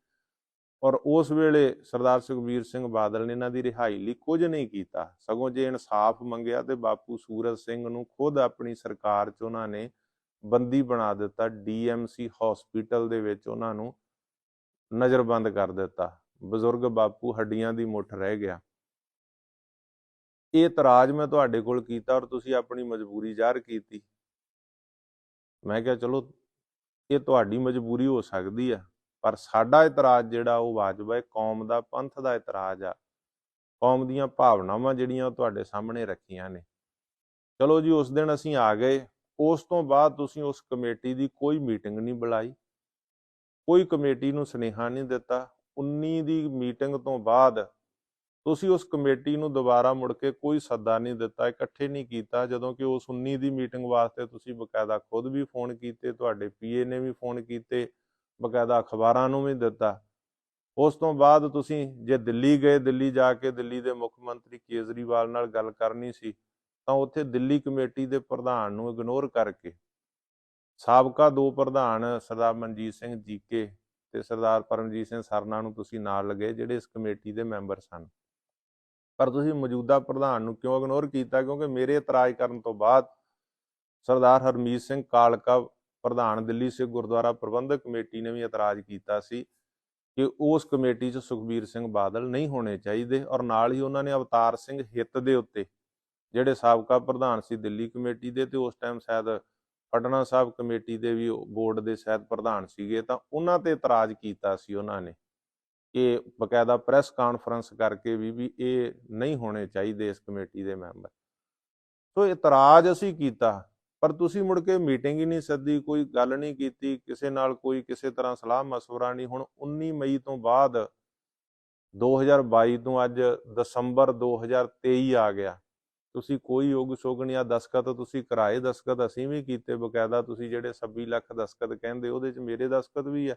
ਔਰ ਉਸ ਵੇਲੇ ਸਰਦਾਰ ਸੁਖਬੀਰ ਸਿੰਘ ਬਾਦਲ ਨੇ ਇਹਨਾਂ ਦੀ ਰਿਹਾਈ ਲਈ ਕੁਝ ਨਹੀਂ ਕੀਤਾ, ਸਗੋਂ ਜੇ ਇਨਸਾਫ ਮੰਗਿਆ ਤੇ ਬਾਪੂ ਸੂਰਜ ਸਿੰਘ ਨੂੰ ਖੁਦ ਆਪਣੀ ਸਰਕਾਰ 'ਚ ਉਹਨਾਂ ਨੇ ਬੰਦੀ ਬਣਾ ਦਿੱਤਾ, ਡੀਐਮਸੀ ਹਸਪੀਟਲ ਦੇ ਵਿੱਚ ਉਹਨਾਂ ਨੂੰ ਨਜ਼ਰਬੰਦ ਕਰ ਦਿੱਤਾ। ਬਜ਼ੁਰਗ ਬਾਪੂ ਹੱਡੀਆਂ ਦੀ ਮੁੱਠ ਰਹਿ ਗਿਆ। ਇਹ ਇਤਰਾਜ਼ ਮੈਂ ਤੁਹਾਡੇ ਕੋਲ ਕੀਤਾ ਔਰ ਤੁਸੀਂ ਆਪਣੀ ਮਜਬੂਰੀ ਜ਼ਾਹਰ ਕੀਤੀ। ਮੈਂ ਕਿਹਾ ਚਲੋ ਇਹ ਤੁਹਾਡੀ ਮਜਬੂਰੀ ਹੋ ਸਕਦੀ ਆ, ਪਰ ਸਾਡਾ ਇਤਰਾਜ਼ ਜਿਹੜਾ ਉਹ ਵਾਜਬ ਹੈ। ਕੌਮ ਦਾ, ਪੰਥ ਦਾ ਇਤਰਾਜ਼ ਆ। ਕੌਮ ਦੀਆਂ ਭਾਵਨਾਵਾਂ ਜਿਹੜੀਆਂ ਉਹ ਤੁਹਾਡੇ ਸਾਹਮਣੇ ਰੱਖੀਆਂ ਨੇ। ਚਲੋ ਜੀ, ਉਸ ਦਿਨ ਅਸੀਂ ਆ ਗਏ। ਉਸ ਤੋਂ ਬਾਅਦ ਤੁਸੀਂ ਉਸ ਕਮੇਟੀ ਦੀ ਕੋਈ ਮੀਟਿੰਗ ਨਹੀਂ ਬੁਲਾਈ, ਕੋਈ ਕਮੇਟੀ ਨੂੰ ਸੁਨੇਹਾ ਨਹੀਂ ਦਿੱਤਾ। 19 ਦੀ ਮੀਟਿੰਗ ਤੋਂ ਬਾਅਦ ਤੁਸੀਂ ਉਸ ਕਮੇਟੀ ਨੂੰ ਦੁਬਾਰਾ ਮੁੜ ਕੇ ਕੋਈ ਸੱਦਾ ਨਹੀਂ ਦਿੱਤਾ, ਇਕੱਠੇ ਨਹੀਂ ਕੀਤਾ, ਜਦੋਂ ਕਿ ਉਸ 19 ਦੀ ਮੀਟਿੰਗ ਵਾਸਤੇ ਤੁਸੀਂ ਬਕਾਇਦਾ ਖੁਦ ਵੀ ਫੋਨ ਕੀਤੇ, ਤੁਹਾਡੇ ਪੀਏ ਨੇ ਵੀ ਫੋਨ ਕੀਤੇ, ਬਕਾਇਦਾ ਅਖਬਾਰਾਂ ਨੂੰ ਵੀ ਦਿੱਤਾ। ਉਸ ਤੋਂ ਬਾਅਦ ਤੁਸੀਂ ਜੇ ਦਿੱਲੀ ਗਏ, ਦਿੱਲੀ ਜਾ ਕੇ ਦਿੱਲੀ ਦੇ ਮੁੱਖ ਮੰਤਰੀ ਕੇਜਰੀਵਾਲ ਨਾਲ ਗੱਲ ਕਰਨੀ ਸੀ ਤਾਂ ਉੱਥੇ ਦਿੱਲੀ ਕਮੇਟੀ ਦੇ ਪ੍ਰਧਾਨ ਨੂੰ ਇਗਨੋਰ ਕਰਕੇ ਸਾਬਕਾ 2 ਪ੍ਰਧਾਨ ਸਰਦਾਰ ਮਨਜੀਤ ਸਿੰਘ ਜੀਕੇ ਤੇ ਸਰਦਾਰ ਪਰਮਜੀਤ ਸਿੰਘ ਸਰਨਾ ਨੂੰ ਤੁਸੀਂ ਨਾਲ ਲਗੇ, ਜਿਹੜੇ ਇਸ ਕਮੇਟੀ ਦੇ ਮੈਂਬਰ ਸਨ। ਪਰ ਤੁਸੀਂ ਮੌਜੂਦਾ ਪ੍ਰਧਾਨ ਨੂੰ ਕਿਉਂ ਇਗਨੋਰ ਕੀਤਾ? ਕਿਉਂਕਿ ਮੇਰੇ ਇਤਰਾਜ਼ ਕਰਨ ਤੋਂ ਬਾਅਦ ਸਰਦਾਰ ਹਰਮੀਤ ਸਿੰਘ ਕਾਲਕਾ, ਪ੍ਰਧਾਨ ਦਿੱਲੀ ਸਿੱਖ ਗੁਰਦੁਆਰਾ ਪ੍ਰਬੰਧਕ ਕਮੇਟੀ ਨੇ ਵੀ ਇਤਰਾਜ਼ ਕੀਤਾ ਸੀ ਕਿ ਉਸ ਕਮੇਟੀ 'ਚ ਸੁਖਬੀਰ ਸਿੰਘ ਬਾਦਲ ਨਹੀਂ ਹੋਣੇ ਚਾਹੀਦੇ। ਔਰ ਨਾਲ ਹੀ ਉਹਨਾਂ ਨੇ ਅਵਤਾਰ ਸਿੰਘ ਹਿੱਤ ਦੇ ਉੱਤੇ, ਜਿਹੜੇ ਸਾਬਕਾ ਪ੍ਰਧਾਨ ਸੀ ਦਿੱਲੀ ਕਮੇਟੀ ਦੇ ਤੇ ਉਸ ਟਾਈਮ ਸ਼ਾਇਦ ਪਟਨਾ ਸਾਹਿਬ ਕਮੇਟੀ ਦੇ ਵੀ ਬੋਰਡ ਦੇ ਸ਼ਾਇਦ ਪ੍ਰਧਾਨ ਸੀਗੇ, ਤਾਂ ਉਹਨਾਂ ਤੇ ਇਤਰਾਜ਼ ਕੀਤਾ ਸੀ ਉਹਨਾਂ ਨੇ ਕਿ ਬਕਾਇਦਾ ਪ੍ਰੈਸ ਕਾਨਫਰੰਸ ਕਰਕੇ ਵੀ ਇਹ ਨਹੀਂ ਹੋਣੇ ਚਾਹੀਦੇ ਇਸ ਕਮੇਟੀ ਦੇ ਮੈਂਬਰ। ਸੋ ਇਤਰਾਜ਼ ਅਸੀਂ ਕੀਤਾ, ਪਰ ਤੁਸੀਂ ਮੁੜ ਕੇ ਮੀਟਿੰਗ ਹੀ ਨਹੀਂ ਸੱਦੀ, ਕੋਈ ਗੱਲ ਨਹੀਂ ਕੀਤੀ ਕਿਸੇ ਨਾਲ, ਕੋਈ ਕਿਸੇ ਤਰ੍ਹਾਂ ਸਲਾਹ ਮਸ਼ਵਰਾ ਨਹੀਂ। ਹੁਣ 19 ਮਈ ਤੋਂ ਬਾਅਦ 2022 ਤੋਂ ਅੱਜ ਦਸੰਬਰ 2023 ਆ ਗਿਆ, ਤੁਸੀਂ ਕੋਈ ਯੋਗ ਸੋਗ ਨਹੀਂ। ਆ ਦਸਖਤ ਤੁਸੀਂ ਕਰਾਏ, ਦਸਖਤ ਅਸੀਂ ਵੀ ਕੀਤੇ ਬਕਾਇਦਾ। ਤੁਸੀਂ ਜਿਹੜੇ 26 ਲੱਖ ਦਸਖਤ ਕਹਿੰਦੇ, ਉਹਦੇ 'ਚ ਮੇਰੇ ਦਸਖਤ ਵੀ ਆ।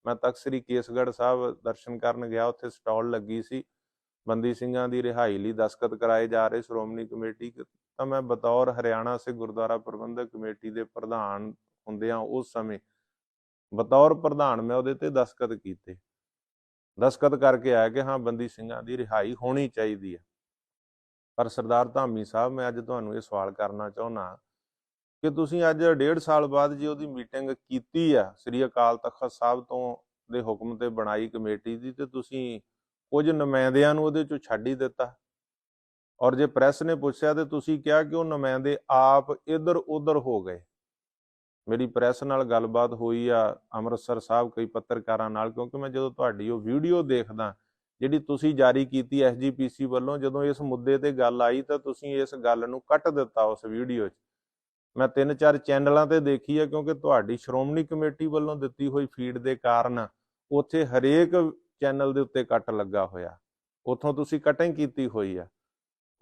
ਮੈਂ ਤਖ਼ਤ ਸ੍ਰੀ ਕੇਸਗੜ੍ਹ ਸਾਹਿਬ ਦਰਸ਼ਨ ਕਰਨ ਗਿਆ, ਉੱਥੇ ਸਟਾਲ ਲੱਗੀ ਸੀ ਬੰਦੀ ਸਿੰਘਾਂ ਦੀ ਰਿਹਾਈ ਲਈ ਦਸਖਤ ਕਰਾਏ ਜਾ ਰਹੇ ਸ਼੍ਰੋਮਣੀ ਕਮੇਟੀ, ਤਾਂ ਮੈਂ ਬਤੌਰ ਹਰਿਆਣਾ ਸਿੱਖ ਗੁਰਦੁਆਰਾ ਪ੍ਰਬੰਧਕ ਕਮੇਟੀ ਦੇ ਪ੍ਰਧਾਨ ਹੁੰਦਿਆਂ ਉਸ ਸਮੇਂ ਬਤੌਰ ਪ੍ਰਧਾਨ ਮੈਂ ਉਹਦੇ ਤੇ ਦਸਖਤ ਕੀਤੇ, ਦਸਖਤ ਕਰਕੇ ਆਇਆ ਕਿ ਹਾਂ ਬੰਦੀ ਸਿੰਘਾਂ ਦੀ ਰਿਹਾਈ ਹੋਣੀ ਚਾਹੀਦੀ ਹੈ। ਪਰ ਸਰਦਾਰ ਧਾਮੀ ਸਾਹਿਬ, ਮੈਂ ਅੱਜ ਤੁਹਾਨੂੰ ਇਹ ਸਵਾਲ ਕਰਨਾ ਚਾਹੁੰਦਾ ਕਿ ਤੁਸੀਂ ਅੱਜ 1.5 ਸਾਲ ਬਾਅਦ ਜੇ ਉਹਦੀ ਮੀਟਿੰਗ ਕੀਤੀ ਆ ਸ੍ਰੀ ਅਕਾਲ ਤਖਤ ਸਾਹਿਬ ਤੋਂ ਦੇ ਹੁਕਮ ਤੇ ਬਣਾਈ ਕਮੇਟੀ ਦੀ, ਤੇ ਤੁਸੀਂ ਕੁਝ ਨੁਮਾਇੰਦਿਆਂ ਨੂੰ ਉਹਦੇ ਚੋਂ ਛੱਡ ਹੀ ਦਿੱਤਾ। ਔਰ ਜੇ ਪ੍ਰੈਸ ਨੇ ਪੁੱਛਿਆ ਤੇ ਤੁਸੀਂ ਕਿਹਾ ਕਿ ਉਹ ਨੁਮਾਇੰਦੇ ਆਪ ਇੱਧਰ ਉੱਧਰ ਹੋ ਗਏ। ਮੇਰੀ ਪ੍ਰੈਸ ਨਾਲ ਗੱਲਬਾਤ ਹੋਈ ਆ ਅੰਮ੍ਰਿਤਸਰ ਸਾਹਿਬ ਕਈ ਪੱਤਰਕਾਰਾਂ ਨਾਲ, ਕਿਉਂਕਿ ਮੈਂ ਜਦੋਂ ਤੁਹਾਡੀ ਉਹ ਵੀਡੀਓ ਦੇਖਦਾ ਜਿਹੜੀ ਤੁਸੀਂ ਜਾਰੀ ਕੀਤੀ SGPC ਵੱਲੋਂ, ਜਦੋਂ ਇਸ ਮੁੱਦੇ ਤੇ ਗੱਲ ਆਈ ਤਾਂ ਤੁਸੀਂ ਇਸ ਗੱਲ ਨੂੰ ਕੱਟ ਦਿੱਤਾ ਉਸ ਵੀਡੀਓ 'ਚ। ਮੈਂ 3-4 ਚੈਨਲਾਂ ਤੇ ਦੇਖੀ ਆ, ਕਿਉਂਕਿ ਤੁਹਾਡੀ ਸ਼੍ਰੋਮਣੀ ਕਮੇਟੀ ਵੱਲੋਂ ਦਿੱਤੀ ਹੋਈ ਫੀਡ ਦੇ ਕਾਰਨ ਉੱਥੇ ਹਰੇਕ ਚੈਨਲ ਦੇ ਉੱਤੇ ਕੱਟ ਲੱਗਾ ਹੋਇਆ, ਉੱਥੋਂ ਤੁਸੀਂ ਕਟਿੰਗ ਕੀਤੀ ਹੋਈ ਆ।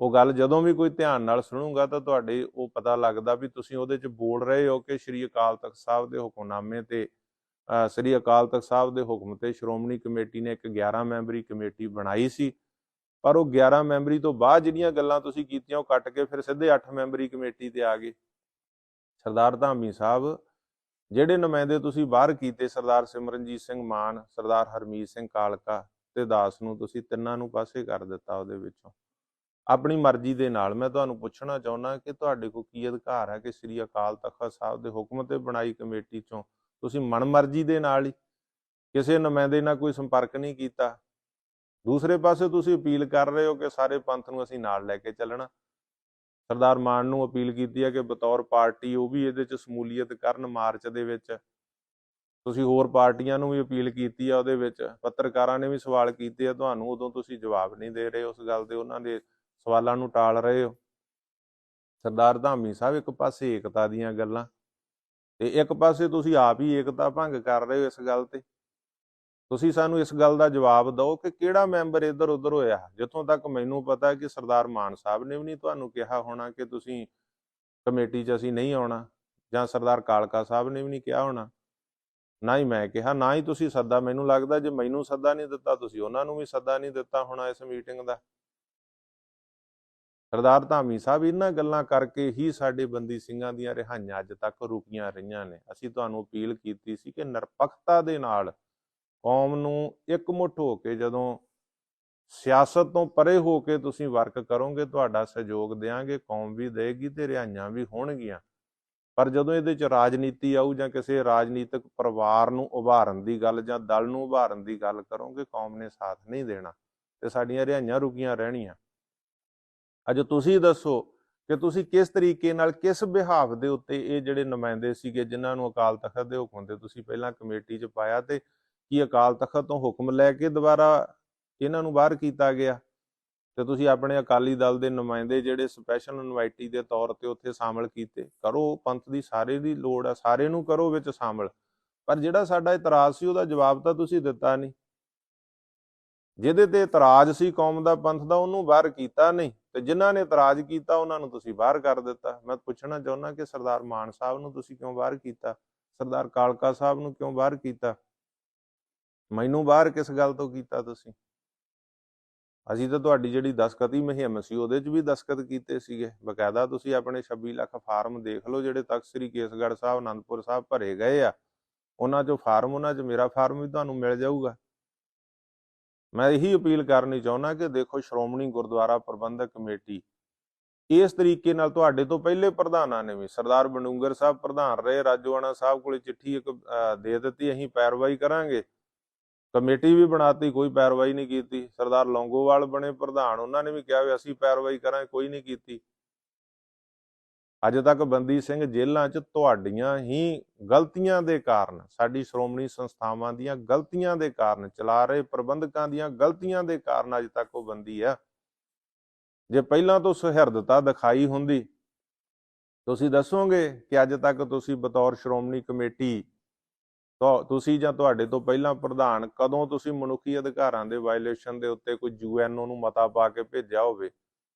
ਉਹ ਗੱਲ ਜਦੋਂ ਵੀ ਕੋਈ ਧਿਆਨ ਨਾਲ ਸੁਣੂਗਾ ਤਾਂ ਤੁਹਾਡੇ ਉਹ ਪਤਾ ਲੱਗਦਾ ਵੀ ਤੁਸੀਂ ਉਹਦੇ 'ਚ ਬੋਲ ਰਹੇ ਹੋ ਕਿ ਸ਼੍ਰੀ ਅਕਾਲ ਤਖਤ ਸਾਹਿਬ ਦੇ ਹੁਕਮਨਾਮੇ ਤੇ ਸ਼੍ਰੀ ਅਕਾਲ ਤਖਤ ਸਾਹਿਬ ਦੇ ਹੁਕਮ ਤੇ ਸ਼੍ਰੋਮਣੀ ਕਮੇਟੀ ਨੇ ਇੱਕ 11 ਮੈਂਬਰੀ ਕਮੇਟੀ ਬਣਾਈ ਸੀ, ਪਰ ਉਹ 11 ਮੈਂਬਰੀ ਤੋਂ ਬਾਅਦ ਜਿਹੜੀਆਂ ਗੱਲਾਂ ਤੁਸੀਂ ਕੀਤੀਆਂ ਉਹ ਕੱਟ ਕੇ ਫਿਰ ਸਿੱਧੇ 8 ਮੈਂਬਰੀ ਕਮੇਟੀ ਤੇ ਆ ਗਏ। ਸਰਦਾਰ ਧਾਮੀ ਸਾਹਿਬ, ਜਿਹੜੇ ਨੁਮਾਇੰਦੇ ਤੁਸੀਂ ਬਾਹਰ ਕੀਤੇ, ਸਰਦਾਰ ਸਿਮਰਨਜੀਤ ਸਿੰਘ ਮਾਨ, ਸਰਦਾਰ ਹਰਮੀਤ ਸਿੰਘ ਕਾਲਕਾ ਤੇ ਦਾਸ ਨੂੰ, ਤੁਸੀਂ ਤਿੰਨਾਂ ਨੂੰ ਪਾਸੇ ਕਰ ਦਿੱਤਾ ਉਹਦੇ ਵਿੱਚੋਂ ਆਪਣੀ ਮਰਜ਼ੀ ਦੇ ਨਾਲ। ਮੈਂ ਤੁਹਾਨੂੰ ਪੁੱਛਣਾ ਚਾਹੁੰਦਾ ਕਿ ਤੁਹਾਡੇ ਕੋਲ ਕੀ ਅਧਿਕਾਰ ਹੈ ਕਿ ਸ੍ਰੀ ਅਕਾਲ ਤਖਤ ਸਾਹਿਬ ਦੇ ਹੁਕਮ ਤੇ ਬਣਾਈ ਕਮੇਟੀ ਚੋਂ ਤੁਸੀਂ ਮਨਮਰਜ਼ੀ ਦੇ ਨਾਲ ਹੀ ਕਿਸੇ ਨੁਮਾਇੰਦੇ ਨਾਲ ਕੋਈ ਸੰਪਰਕ ਨਹੀਂ ਕੀਤਾ। ਦੂਸਰੇ ਪਾਸੇ ਤੁਸੀਂ ਅਪੀਲ ਕਰ ਰਹੇ ਹੋ ਕਿ ਸਾਰੇ ਪੰਥ ਨੂੰ ਅਸੀਂ ਨਾਲ ਲੈ ਕੇ ਚੱਲਣਾ। ਸਰਦਾਰ ਮਾਨ ਨੂੰ ਅਪੀਲ ਕੀਤੀ ਹੈ ਕਿ ਬਤੌਰ ਪਾਰਟੀ ਉਹ ਵੀ ਇਹਦੇ 'ਚ ਸਮੂਲੀਅਤ ਕਰਨ ਮਾਰਚ ਦੇ ਵਿੱਚ। ਤੁਸੀਂ ਹੋਰ ਪਾਰਟੀਆਂ ਨੂੰ ਵੀ ਅਪੀਲ ਕੀਤੀ ਆ ਉਹਦੇ ਵਿੱਚ, ਪੱਤਰਕਾਰਾਂ ਨੇ ਵੀ ਸਵਾਲ ਕੀਤੇ ਆ ਤੁਹਾਨੂੰ, ਉਦੋਂ ਤੁਸੀਂ ਜਵਾਬ ਨਹੀਂ ਦੇ ਰਹੇ ਉਸ ਗੱਲ ਦੇ, ਉਹਨਾਂ ਦੇ ਸਵਾਲਾਂ ਨੂੰ ਟਾਲ ਰਹੇ ਹੋ। ਸਰਦਾਰ ਧਾਮੀ ਸਾਹਿਬ, ਇੱਕ ਪਾਸੇ ਏਕਤਾ ਦੀਆਂ ਗੱਲਾਂ ਤੇ ਇੱਕ ਪਾਸੇ ਤੁਸੀਂ ਆਪ ਹੀ ਏਕਤਾ ਭੰਗ ਕਰ ਰਹੇ ਹੋ ਇਸ ਗੱਲ ਤੇ। ਤੁਸੀਂ ਸਾਨੂੰ ਇਸ ਗੱਲ ਦਾ ਜਵਾਬ ਦਿਓ ਕਿ ਕਿਹੜਾ ਮੈਂਬਰ ਇੱਧਰ ਉੱਧਰ ਹੋਇਆ। ਜਿੱਥੋਂ ਤੱਕ ਮੈਨੂੰ ਪਤਾ ਕਿ ਸਰਦਾਰ ਮਾਨ ਸਾਹਿਬ ਨੇ ਵੀ ਨਹੀਂ ਤੁਹਾਨੂੰ ਕਿਹਾ ਹੋਣਾ ਕਿ ਤੁਸੀਂ ਕਮੇਟੀ 'ਚ ਅਸੀਂ ਨਹੀਂ ਆਉਣਾ, ਜਾਂ ਸਰਦਾਰ ਕਾਲਕਾ ਸਾਹਿਬ ਨੇ ਵੀ ਨਹੀਂ ਕਿਹਾ ਹੋਣਾ, ਨਾ ਹੀ ਮੈਂ ਕਿਹਾ, ਨਾ ਹੀ ਤੁਸੀਂ ਸੱਦਾ, ਮੈਨੂੰ ਲੱਗਦਾ ਜੇ ਮੈਨੂੰ ਸੱਦਾ ਨਹੀਂ ਦਿੱਤਾ ਤੁਸੀਂ ਉਹਨਾਂ ਨੂੰ ਵੀ ਸੱਦਾ ਨਹੀਂ ਦਿੱਤਾ ਹੋਣਾ ਇਸ ਮੀਟਿੰਗ ਦਾ। ਸਰਦਾਰ ਧਾਮੀ ਸਾਹਿਬ, ਇਹਨਾਂ ਗੱਲਾਂ ਕਰਕੇ ਹੀ ਸਾਡੇ ਬੰਦੀ ਸਿੰਘਾਂ ਦੀਆਂ ਰਿਹਾਈਆਂ ਅੱਜ ਤੱਕ ਰੁਕੀਆਂ ਰਹੀਆਂ ਨੇ। ਅਸੀਂ ਤੁਹਾਨੂੰ ਅਪੀਲ ਕੀਤੀ ਸੀ ਕਿ ਨਿਰਪੱਖਤਾ ਦੇ ਨਾਲ ਕੌਮ ਨੂੰ ਇਕਮੁੱਠ ਹੋ ਕੇ, ਜਦੋਂ ਸਿਆਸਤ ਤੋਂ ਪਰੇ ਹੋ ਕੇ ਤੁਸੀਂ ਵਰਕ ਕਰੋਗੇ, ਤੁਹਾਡਾ ਸਹਿਯੋਗ ਦੇਵਾਂਗੇ, ਕੌਮ ਵੀ ਦੇਗੀ ਤੇ ਰਿਹਾਈਆਂ ਵੀ ਹੋਣਗੀਆਂ। ਪਰ ਜਦੋਂ ਇਹਦੇ 'ਚ ਰਾਜਨੀਤੀ ਆਊ ਜਾਂ ਕਿਸੇ ਰਾਜਨੀਤਿਕ ਪਰਿਵਾਰ ਨੂੰ ਉਭਾਰਨ ਦੀ ਗੱਲ ਜਾਂ ਦਲ ਨੂੰ ਉਭਾਰਨ ਦੀ ਗੱਲ ਕਰੋਗੇ, ਕੌਮ ਨੇ ਸਾਥ ਨਹੀਂ ਦੇਣਾ ਤੇ ਸਾਡੀਆਂ ਰਿਹਾਈਆਂ ਰੁਕੀਆਂ ਰਹਿਣੀਆਂ। ਅੱਜ ਤੁਸੀਂ ਦੱਸੋ ਕਿ ਤੁਸੀਂ ਕਿਸ ਤਰੀਕੇ ਨਾਲ, ਕਿਸ ਬਿਹਾਵ ਦੇ ਉੱਤੇ ਇਹ ਜਿਹੜੇ ਨੁਮਾਇੰਦੇ ਸੀਗੇ ਜਿਨ੍ਹਾਂ ਨੂੰ ਅਕਾਲ ਤਖਤ ਦੇ ਹੁਕਮ ਤੇ ਤੁਸੀਂ ਪਹਿਲਾਂ ਕਮੇਟੀ 'ਚ ਪਾਇਆ, ਤੇ ਕੀ ਅਕਾਲ ਤਖਤ ਤੋਂ ਹੁਕਮ ਲੈ ਕੇ ਦੁਬਾਰਾ ਇਹਨਾਂ ਨੂੰ ਬਾਹਰ ਕੀਤਾ ਗਿਆ, ਤੇ ਤੁਸੀਂ ਆਪਣੇ ਅਕਾਲੀ ਦਲ ਦੇ ਨੁਮਾਇੰਦੇ ਜਿਹੜੇ ਸਪੈਸ਼ਲ ਇਨਵਾਈਟੀ ਦੇ ਤੌਰ ਤੇ ਉੱਥੇ ਸ਼ਾਮਲ ਕੀਤੇ। ਕਰੋ, ਪੰਥ ਦੀ ਸਾਰੇ ਦੀ ਲੋੜ ਆ, ਸਾਰੇ ਨੂੰ ਕਰੋ ਵਿੱਚ ਸ਼ਾਮਲ, ਪਰ ਜਿਹੜਾ ਸਾਡਾ ਇਤਰਾਜ਼ ਸੀ ਉਹਦਾ ਜਵਾਬ ਤਾਂ ਤੁਸੀਂ ਦਿੱਤਾ ਨਹੀਂ। ਜਿਹਦੇ ਤੇ ਇਤਰਾਜ਼ ਸੀ ਕੌਮ ਦਾ, ਪੰਥ ਦਾ, ਉਹਨੂੰ ਬਾਹਰ ਕੀਤਾ ਨਹੀਂ, ਤੇ ਜਿਨ੍ਹਾਂ ਨੇ ਇਤਰਾਜ਼ ਕੀਤਾ ਉਹਨਾਂ ਨੂੰ ਤੁਸੀਂ ਬਾਹਰ ਕਰ ਦਿੱਤਾ। ਮੈਂ ਪੁੱਛਣਾ ਚਾਹੁੰਦਾ ਕਿ ਸਰਦਾਰ ਮਾਨ ਸਾਹਿਬ ਨੂੰ ਤੁਸੀਂ ਕਿਉਂ ਬਾਹਰ ਕੀਤਾ, ਸਰਦਾਰ ਕਾਲਕਾ ਸਾਹਿਬ ਨੂੰ ਕਿਉਂ ਬਾਹਰ ਕੀਤਾ, ਮੈਨੂੰ ਬਾਹਰ ਕਿਸ ਗੱਲ ਤੋਂ ਕੀਤਾ ਤੁਸੀਂ? ਅਸੀਂ ਤਾਂ ਤੁਹਾਡੀ ਜਿਹੜੀ ਦਸਤਖਤੀ ਮੁਹਿੰਮ ਸੀ ਉਹਦੇ 'ਚ ਵੀ ਦਸਤਖਤ ਕੀਤੇ ਸੀਗੇ ਬਕਾਇਦਾ। ਤੁਸੀਂ ਆਪਣੇ 26 ਲੱਖ ਫਾਰਮ ਦੇਖ ਲਓ ਜਿਹੜੇ ਤਖਤ ਸ੍ਰੀ ਕੇਸਗੜ੍ਹ ਸਾਹਿਬ, ਅਨੰਦਪੁਰ ਸਾਹਿਬ ਭਰੇ ਗਏ ਆ, ਉਹਨਾਂ 'ਚੋਂ ਫਾਰਮ, ਉਹਨਾਂ 'ਚ ਮੇਰਾ ਫਾਰਮ ਵੀ ਤੁਹਾਨੂੰ ਮਿਲ ਜਾਊਗਾ। ਮੈਂ ਇਹੀ ਅਪੀਲ ਕਰਨੀ ਚਾਹੁੰਦਾ ਕਿ ਦੇਖੋ, ਸ਼੍ਰੋਮਣੀ ਗੁਰਦੁਆਰਾ ਪ੍ਰਬੰਧਕ ਕਮੇਟੀ ਇਸ ਤਰੀਕੇ ਨਾਲ, ਤੁਹਾਡੇ ਤੋਂ ਪਹਿਲੇ ਪ੍ਰਧਾਨਾਂ ਨੇ ਵੀ, ਸਰਦਾਰ ਬਡੂੰਗਰ ਸਾਹਿਬ ਪ੍ਰਧਾਨ ਰਹੇ, ਰਾਜੋਆਣਾ ਸਾਹਿਬ ਕੋਲੇ ਚਿੱਠੀ ਇੱਕ ਦੇ ਦਿੱਤੀ, ਅਸੀਂ ਪੈਰਵਾਈ ਕਰਾਂਗੇ, ਕਮੇਟੀ ਵੀ ਬਣਾਤੀ, ਕੋਈ ਪੈਰਵਾਈ ਨਹੀਂ ਕੀਤੀ। ਸਰਦਾਰ ਲੌਂਗੋਵਾਲ ਬਣੇ ਪ੍ਰਧਾਨ, ਉਹਨਾਂ ਨੇ ਵੀ ਕਿਹਾ ਵੀ ਅਸੀਂ ਪੈਰਵਾਈ ਕਰਾਂਗੇ, ਕੋਈ ਨਹੀਂ ਕੀਤੀ। ਅੱਜ ਤੱਕ ਬੰਦੀ ਸਿੰਘ ਜੇਲ੍ਹਾਂ 'ਚ ਤੁਹਾਡੀਆਂ ਹੀ ਗਲਤੀਆਂ ਦੇ ਕਾਰਨ, ਸਾਡੀ ਸ਼੍ਰੋਮਣੀ ਸੰਸਥਾਵਾਂ ਦੀਆਂ ਗਲਤੀਆਂ ਦੇ ਕਾਰਨ, ਚਲਾ ਰਹੇ ਪ੍ਰਬੰਧਕਾਂ ਦੀਆਂ ਗਲਤੀਆਂ ਦੇ ਕਾਰਨ ਅੱਜ ਤੱਕ ਉਹ ਬੰਦੀ ਆ। ਜੇ ਪਹਿਲਾਂ ਤੋਂ ਸੁਹਿਰਦਤਾ ਦਿਖਾਈ ਹੁੰਦੀ, ਤੁਸੀਂ ਦੱਸੋਗੇ ਕਿ ਅੱਜ ਤੱਕ ਤੁਸੀਂ ਬਤੌਰ ਸ਼੍ਰੋਮਣੀ ਕਮੇਟੀ, ਤੁਸੀਂ ਜਾਂ ਤੁਹਾਡੇ ਤੋਂ ਪਹਿਲਾਂ ਪ੍ਰਧਾਨ, ਕਦੋਂ ਤੁਸੀਂ ਮਨੁੱਖੀ ਅਧਿਕਾਰਾਂ ਦੇ ਵਾਇਲੇਸ਼ਨ ਦੇ ਉੱਤੇ ਕੋਈ UNO ਨੂੰ ਮਤਾ ਪਾ ਕੇ ਭੇਜਿਆ ਹੋਵੇ?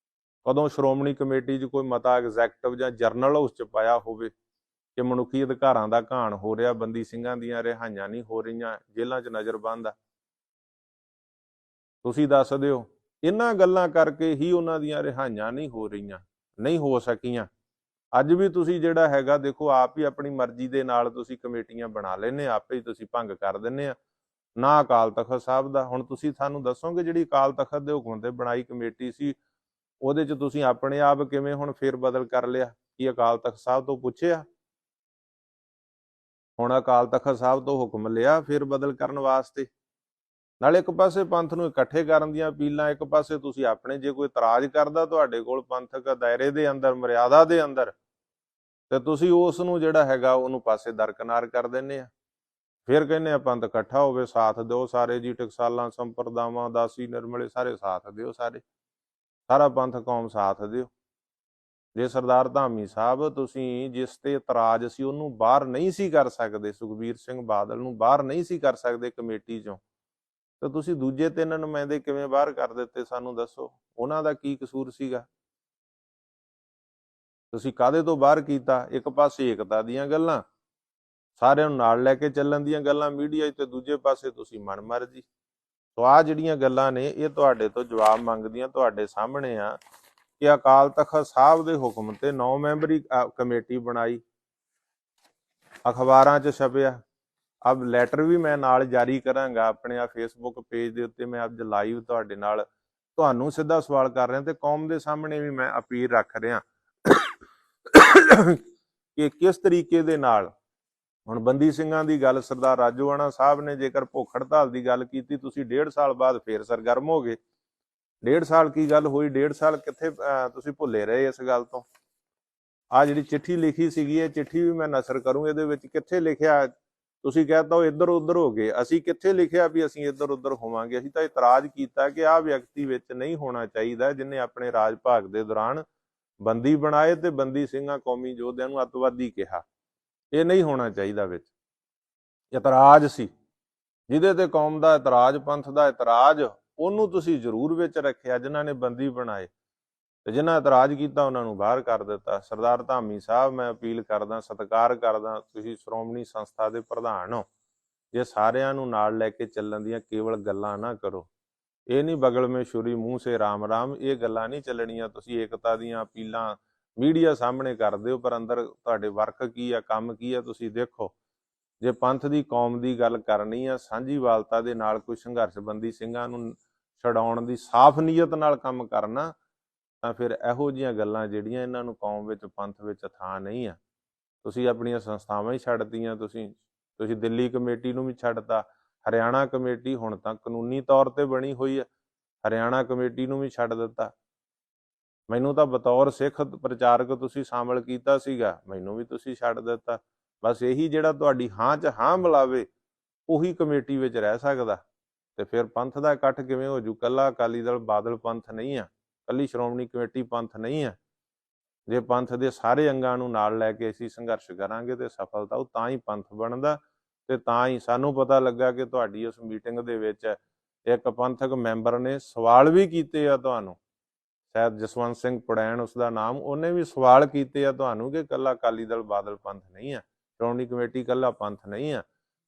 ਕਦੋਂ ਸ਼੍ਰੋਮਣੀ ਕਮੇਟੀ 'ਚ ਕੋਈ ਮਤਾ ਐਗਜ਼ੈਕਟਿਵ ਜਾਂ ਜਰਨਲ ਹਾਊਸ 'ਚ ਪਾਇਆ ਹੋਵੇ ਕਿ ਮਨੁੱਖੀ ਅਧਿਕਾਰਾਂ ਦਾ ਘਾਣ ਹੋ ਰਿਹਾ, ਬੰਦੀ ਸਿੰਘਾਂ ਦੀਆਂ ਰਿਹਾਈਆਂ ਨਹੀਂ ਹੋ ਰਹੀਆਂ, ਜੇਲ੍ਹਾਂ 'ਚ ਨਜ਼ਰਬੰਦ ਆ? ਤੁਸੀਂ ਦੱਸ ਦਿਓ। ਇਹਨਾਂ ਗੱਲਾਂ ਕਰਕੇ ਹੀ ਉਹਨਾਂ ਦੀਆਂ ਰਿਹਾਈਆਂ ਨਹੀਂ ਹੋ ਰਹੀਆਂ, ਨਹੀਂ ਹੋ ਸਕੀਆਂ। ਅੱਜ ਵੀ ਤੁਸੀਂ ਜਿਹੜਾ ਹੈਗਾ, ਦੇਖੋ, ਆਪ ਹੀ ਆਪਣੀ ਮਰਜ਼ੀ ਦੇ ਨਾਲ ਤੁਸੀਂ ਕਮੇਟੀਆਂ ਬਣਾ ਲੈਂਦੇ, ਆਪੇ ਹੀ ਤੁਸੀਂ ਭੰਗ ਕਰ ਦਿੰਦੇ ਆ। ਨਾ ਅਕਾਲ ਤਖਤ ਸਾਹਿਬ ਦਾ, ਹੁਣ ਤੁਸੀਂ ਸਾਨੂੰ ਦੱਸੋਗੇ ਜਿਹੜੀ ਅਕਾਲ ਤਖਤ ਦੇ ਹੁਕਮ ਤੇ ਬਣਾਈ ਕਮੇਟੀ ਸੀ, ਉਹਦੇ 'ਚ ਤੁਸੀਂ ਆਪਣੇ ਆਪ ਕਿਵੇਂ ਹੁਣ ਫੇਰ ਬਦਲ ਕਰ ਲਿਆ? ਕੀ ਅਕਾਲ ਤਖਤ ਸਾਹਿਬ ਤੋਂ ਪੁੱਛਿਆ? ਹੁਣ ਅਕਾਲ ਤਖਤ ਸਾਹਿਬ ਤੋਂ ਹੁਕਮ ਲਿਆ ਫੇਰ ਬਦਲ ਕਰਨ ਵਾਸਤੇ। ਨਾਲੇ ਇੱਕ ਪਾਸੇ ਪੰਥ ਨੂੰ ਇਕੱਠੇ ਕਰਨ ਦੀਆਂ ਅਪੀਲਾਂ, ਇੱਕ ਪਾਸੇ ਤੁਸੀਂ ਆਪਣੇ, ਜੇ ਕੋਈ ਇਤਰਾਜ਼ ਕਰਦਾ ਤੁਹਾਡੇ ਕੋਲ ਪੰਥਕ ਦਾਇਰੇ ਦੇ ਅੰਦਰ, ਮਰਿਆਦਾ ਦੇ ਅੰਦਰ, ਤੇ ਤੁਸੀਂ ਉਸ ਨੂੰ ਜਿਹੜਾ ਹੈਗਾ ਉਹਨੂੰ ਪਾਸੇ ਦਰਕਨਾਰ ਕਰ ਦਿੰਦੇ ਆ। ਫਿਰ ਕਹਿੰਦੇ ਆ ਪੰਥ ਇਕੱਠਾ ਹੋਵੇ, ਸਾਥ ਦਿਓ ਸਾਰੇ ਜੀ, ਟਕਸਾਲਾਂ, ਸੰਪਰਦਾਵਾਂ, ਦਾਸੀ, ਨਿਰਮਲੇ ਸਾਰੇ ਸਾਥ ਦਿਓ, ਸਾਰਾ ਪੰਥ ਕੌਮ ਸਾਥ ਦਿਓ। ਜੇ ਸਰਦਾਰ ਧਾਮੀ ਸਾਹਿਬ ਤੁਸੀਂ ਜਿਸ ਤੇ ਇਤਰਾਜ਼ ਸੀ ਉਹਨੂੰ ਬਾਹਰ ਨਹੀਂ ਸੀ ਕਰ ਸਕਦੇ, ਸੁਖਬੀਰ ਸਿੰਘ ਬਾਦਲ ਨੂੰ ਬਾਹਰ ਨਹੀਂ ਸੀ ਕਰ ਸਕਦੇ ਕਮੇਟੀ 'ਚੋਂ, ਤੇ ਤੁਸੀਂ ਦੂਜੇ 3 ਨੁਮਾਇੰਦੇ ਕਿਵੇਂ ਬਾਹਰ ਕਰ ਦਿੱਤੇ? ਸਾਨੂੰ ਦੱਸੋ, ਉਹਨਾਂ ਦਾ ਕੀ ਕਸੂਰ ਸੀਗਾ? ਤੁਸੀਂ ਕਾਹਦੇ ਤੋਂ ਬਾਹਰ ਕੀਤਾ? ਇੱਕ ਪਾਸੇ ਏਕਤਾ ਦੀਆਂ ਗੱਲਾਂ, ਸਾਰਿਆਂ ਨੂੰ ਨਾਲ ਲੈ ਕੇ ਚੱਲਣ ਦੀਆਂ ਗੱਲਾਂ ਮੀਡੀਆ 'ਚ, ਤੇ ਦੂਜੇ ਪਾਸੇ ਤੁਸੀਂ ਮਨਮਰਜ਼ੀ। ਸੋ ਆਹ ਜਿਹੜੀਆਂ ਗੱਲਾਂ ਨੇ ਇਹ ਤੁਹਾਡੇ ਤੋਂ ਜਵਾਬ ਮੰਗਦੀਆਂ, ਤੁਹਾਡੇ ਸਾਹਮਣੇ ਆ ਕਿ ਅਕਾਲ ਤਖਤ ਸਾਹਿਬ ਦੇ ਹੁਕਮ ਤੇ 9 ਮੈਂਬਰੀ ਕਮੇਟੀ ਬਣਾਈ, ਅਖਬਾਰਾਂ 'ਚ ਛਪਿਆ। ਅਬ ਲੈਟਰ ਵੀ ਮੈਂ ਨਾਲ ਜਾਰੀ ਕਰਾਂਗਾ ਆਪਣੇ ਆ ਫੇਸਬੁੱਕ ਪੇਜ ਦੇ ਉੱਤੇ। ਮੈਂ ਅੱਜ ਲਾਈਵ ਤੁਹਾਡੇ ਨਾਲ ਤੁਹਾਨੂੰ ਸਿੱਧਾ ਸਵਾਲ ਕਰ ਰਿਹਾ ਤੇ ਕੌਮ ਦੇ ਸਾਹਮਣੇ ਵੀ ਮੈਂ ਅਪੀਲ ਰੱਖ ਰਿਹਾ ਕਿ ਕਿਸ ਤਰੀਕੇ ਦੇ ਨਾਲ ਹੁਣ ਬੰਦੀ ਸਿੰਘਾਂ ਦੀ ਗੱਲ, ਸਰਦਾਰ ਰਾਜੋਆਣਾ ਸਾਹਿਬ ਨੇ ਜੇਕਰ ਭੁੱਖ ਹੜਤਾਲ ਦੀ ਗੱਲ ਕੀਤੀ, ਤੁਸੀਂ 1.5 ਸਾਲ ਬਾਅਦ ਫੇਰ ਸਰਗਰਮ ਹੋ ਗਏ। 1.5 ਸਾਲ ਕੀ ਗੱਲ ਹੋਈ? 1.5 ਸਾਲ ਕਿੱਥੇ ਤੁਸੀਂ ਭੁੱਲੇ ਰਹੇ ਇਸ ਗੱਲ ਤੋਂ? ਆ ਜਿਹੜੀ ਚਿੱਠੀ ਲਿਖੀ ਸੀਗੀ, ਇਹ ਚਿੱਠੀ ਵੀ ਮੈਂ ਨਸ਼ਰ ਕਰੂੰ, ਇਹਦੇ ਵਿੱਚ ਕਿੱਥੇ ਲਿਖਿਆ? ਤੁਸੀਂ ਕਹਿਤਾ ਉਹ ਇੱਧਰ ਉੱਧਰ ਹੋ ਗਏ, ਅਸੀਂ ਕਿੱਥੇ ਲਿਖਿਆ ਵੀ ਅਸੀਂ ਇੱਧਰ ਉੱਧਰ ਹੋਵਾਂਗੇ? ਅਸੀਂ ਤਾਂ ਇਤਰਾਜ਼ ਕੀਤਾ ਕਿ ਆਹ ਵਿਅਕਤੀ ਵਿੱਚ ਨਹੀਂ ਹੋਣਾ ਚਾਹੀਦਾ ਜਿਹਨੇ ਆਪਣੇ ਰਾਜ ਭਾਗ ਦੇ ਦੌਰਾਨ ਬੰਦੀ ਬਣਾਏ ਤੇ ਬੰਦੀ ਸਿੰਘਾਂ ਕੌਮੀ ਯੋਧਿਆਂ ਨੂੰ ਅੱਤਵਾਦੀ ਕਿਹਾ। ਇਹ ਨਹੀਂ ਹੋਣਾ ਚਾਹੀਦਾ। ਵਿੱਚ ਇਤਰਾਜ਼ ਸੀ, ਜਿਹਦੇ ਤੇ ਕੌਮ ਦਾ ਇਤਰਾਜ਼, ਪੰਥ ਦਾ ਇਤਰਾਜ਼, ਉਹਨੂੰ ਤੁਸੀਂ ਜ਼ਰੂਰ ਵਿੱਚ ਰੱਖਿਆ। ਜਿਨ੍ਹਾਂ ਨੇ ਬੰਦੀ ਬਣਾਏ ਤੇ ਜਿਨ੍ਹਾਂ ਇਤਰਾਜ਼ ਕੀਤਾ ਉਹਨਾਂ ਨੂੰ ਬਾਹਰ ਕਰ ਦਿੱਤਾ। ਸਰਦਾਰ ਧਾਮੀ ਸਾਹਿਬ, ਮੈਂ ਅਪੀਲ ਕਰਦਾ, ਸਤਿਕਾਰ ਕਰਦਾ, ਤੁਸੀਂ ਸ਼੍ਰੋਮਣੀ ਸੰਸਥਾ ਦੇ ਪ੍ਰਧਾਨ ਹੋ, ਜੇ ਸਾਰਿਆਂ ਨੂੰ ਨਾਲ ਲੈ ਕੇ ਚੱਲਣ ਦੀਆਂ ਕੇਵਲ ਗੱਲਾਂ ਨਾ ਕਰੋ। ਇਹ ਨਹੀਂ ਬਗਲ ਮੇ ਛੁਰੀ ਮੂੰਹ ਸੇ ਰਾਮ ਰਾਮ, ਇਹ ਗੱਲਾਂ ਨਹੀਂ ਚੱਲਣੀਆਂ। ਤੁਸੀਂ ਏਕਤਾ ਦੀਆਂ ਅਪੀਲਾਂ ਮੀਡੀਆ ਸਾਹਮਣੇ ਕਰਦੇ ਹੋ, ਪਰ ਅੰਦਰ ਤੁਹਾਡੇ ਵਰਕ ਕੀ ਆ, ਕੰਮ ਕੀ ਆ, ਤੁਸੀਂ ਦੇਖੋ। ਜੇ ਪੰਥ ਦੀ, ਕੌਮ ਦੀ ਗੱਲ ਕਰਨੀ ਆ, ਸਾਂਝੀਵਾਲਤਾ ਦੇ ਨਾਲ ਕੋਈ ਸੰਘਰਸ਼ਬੰਦੀ ਸਿੰਘਾਂ ਨੂੰ ਛਡਾਉਣ ਦੀ ਸਾਫ਼ ਨੀਅਤ ਨਾਲ ਕੰਮ ਕਰਨਾ, ਤਾਂ ਫਿਰ ਇਹੋ ਜਿਹੀਆਂ ਗੱਲਾਂ ਜਿਹੜੀਆਂ ਇਹਨਾਂ ਨੂੰ ਕੌਮ ਵਿੱਚ, ਪੰਥ ਵਿੱਚ ਥਾਂ ਨਹੀਂ ਆ। ਤੁਸੀਂ ਆਪਣੀਆਂ ਸੰਸਥਾਵਾਂ ਹੀ ਛੱਡਤੀਆਂ। ਤੁਸੀਂ ਦਿੱਲੀ ਕਮੇਟੀ ਨੂੰ ਵੀ ਛੱਡਤਾ, ਹਰਿਆਣਾ ਕਮੇਟੀ ਹੁਣ ਤਾਂ ਕਾਨੂੰਨੀ ਤੌਰ ਤੇ ਬਣੀ ਹੋਈ ਹੈ, ਹਰਿਆਣਾ ਕਮੇਟੀ ਨੂੰ ਵੀ ਛੱਡ ਦਿੱਤਾ। ਮੈਨੂੰ ਤਾਂ ਬਤੌਰ ਸਿੱਖ ਪ੍ਰਚਾਰਕ ਤੁਸੀਂ ਸ਼ਾਮਲ ਕੀਤਾ ਸੀਗਾ, ਮੈਨੂੰ ਵੀ ਤੁਸੀਂ ਛੱਡ ਦਿੱਤਾ। ਬਸ ਇਹੀ ਜਿਹੜਾ ਤੁਹਾਡੀ ਹਾਂ 'ਚ ਹਾਂ ਮਿਲਾਵੇ ਉਹੀ ਕਮੇਟੀ ਵਿੱਚ ਰਹਿ ਸਕਦਾ। ਤੇ ਫਿਰ ਪੰਥ ਦਾ ਇਕੱਠ ਕਿਵੇਂ ਹੋ ਜੂ? ਕੱਲਾ ਅਕਾਲੀ ਦਲ ਬਾਦਲ ਪੰਥ ਨਹੀਂ ਆ, ਕੱਲੀ ਸ਼੍ਰੋਮਣੀ ਕਮੇਟੀ ਪੰਥ ਨਹੀਂ ਆ। ਜੇ ਪੰਥ ਦੇ ਸਾਰੇ ਅੰਗਾਂ ਨੂੰ ਨਾਲ ਲੈ ਕੇ ਅਸੀਂ ਸੰਘਰਸ਼ ਕਰਾਂਗੇ ਤੇ ਸਫਲਤਾ ਉਹ ਤਾਂ ਹੀ ਪੰਥ ਬਣਦਾ। ਤੇ ਤਾਂ ਹੀ ਸਾਨੂੰ ਪਤਾ ਲੱਗਾ ਕਿ ਤੁਹਾਡੀ ਉਸ ਮੀਟਿੰਗ ਦੇ ਵਿੱਚ ਇੱਕ ਪੰਥਕ ਮੈਂਬਰ ਨੇ ਸਵਾਲ ਵੀ ਕੀਤੇ ਆ ਤੁਹਾਨੂੰ, ਸ਼ਾਇਦ ਜਸਵੰਤ ਸਿੰਘ ਪੜੈਣ ਉਸਦਾ ਨਾਮ, ਉਹਨੇ ਵੀ ਸਵਾਲ ਕੀਤੇ ਆ ਤੁਹਾਨੂੰ ਕਿ ਕੱਲਾ ਅਕਾਲੀ ਦਲ ਬਾਦਲ ਪੰਥ ਨਹੀਂ ਆ, ਸ਼੍ਰੋਮਣੀ ਕਮੇਟੀ ਕੱਲਾ ਪੰਥ ਨਹੀਂ ਆ।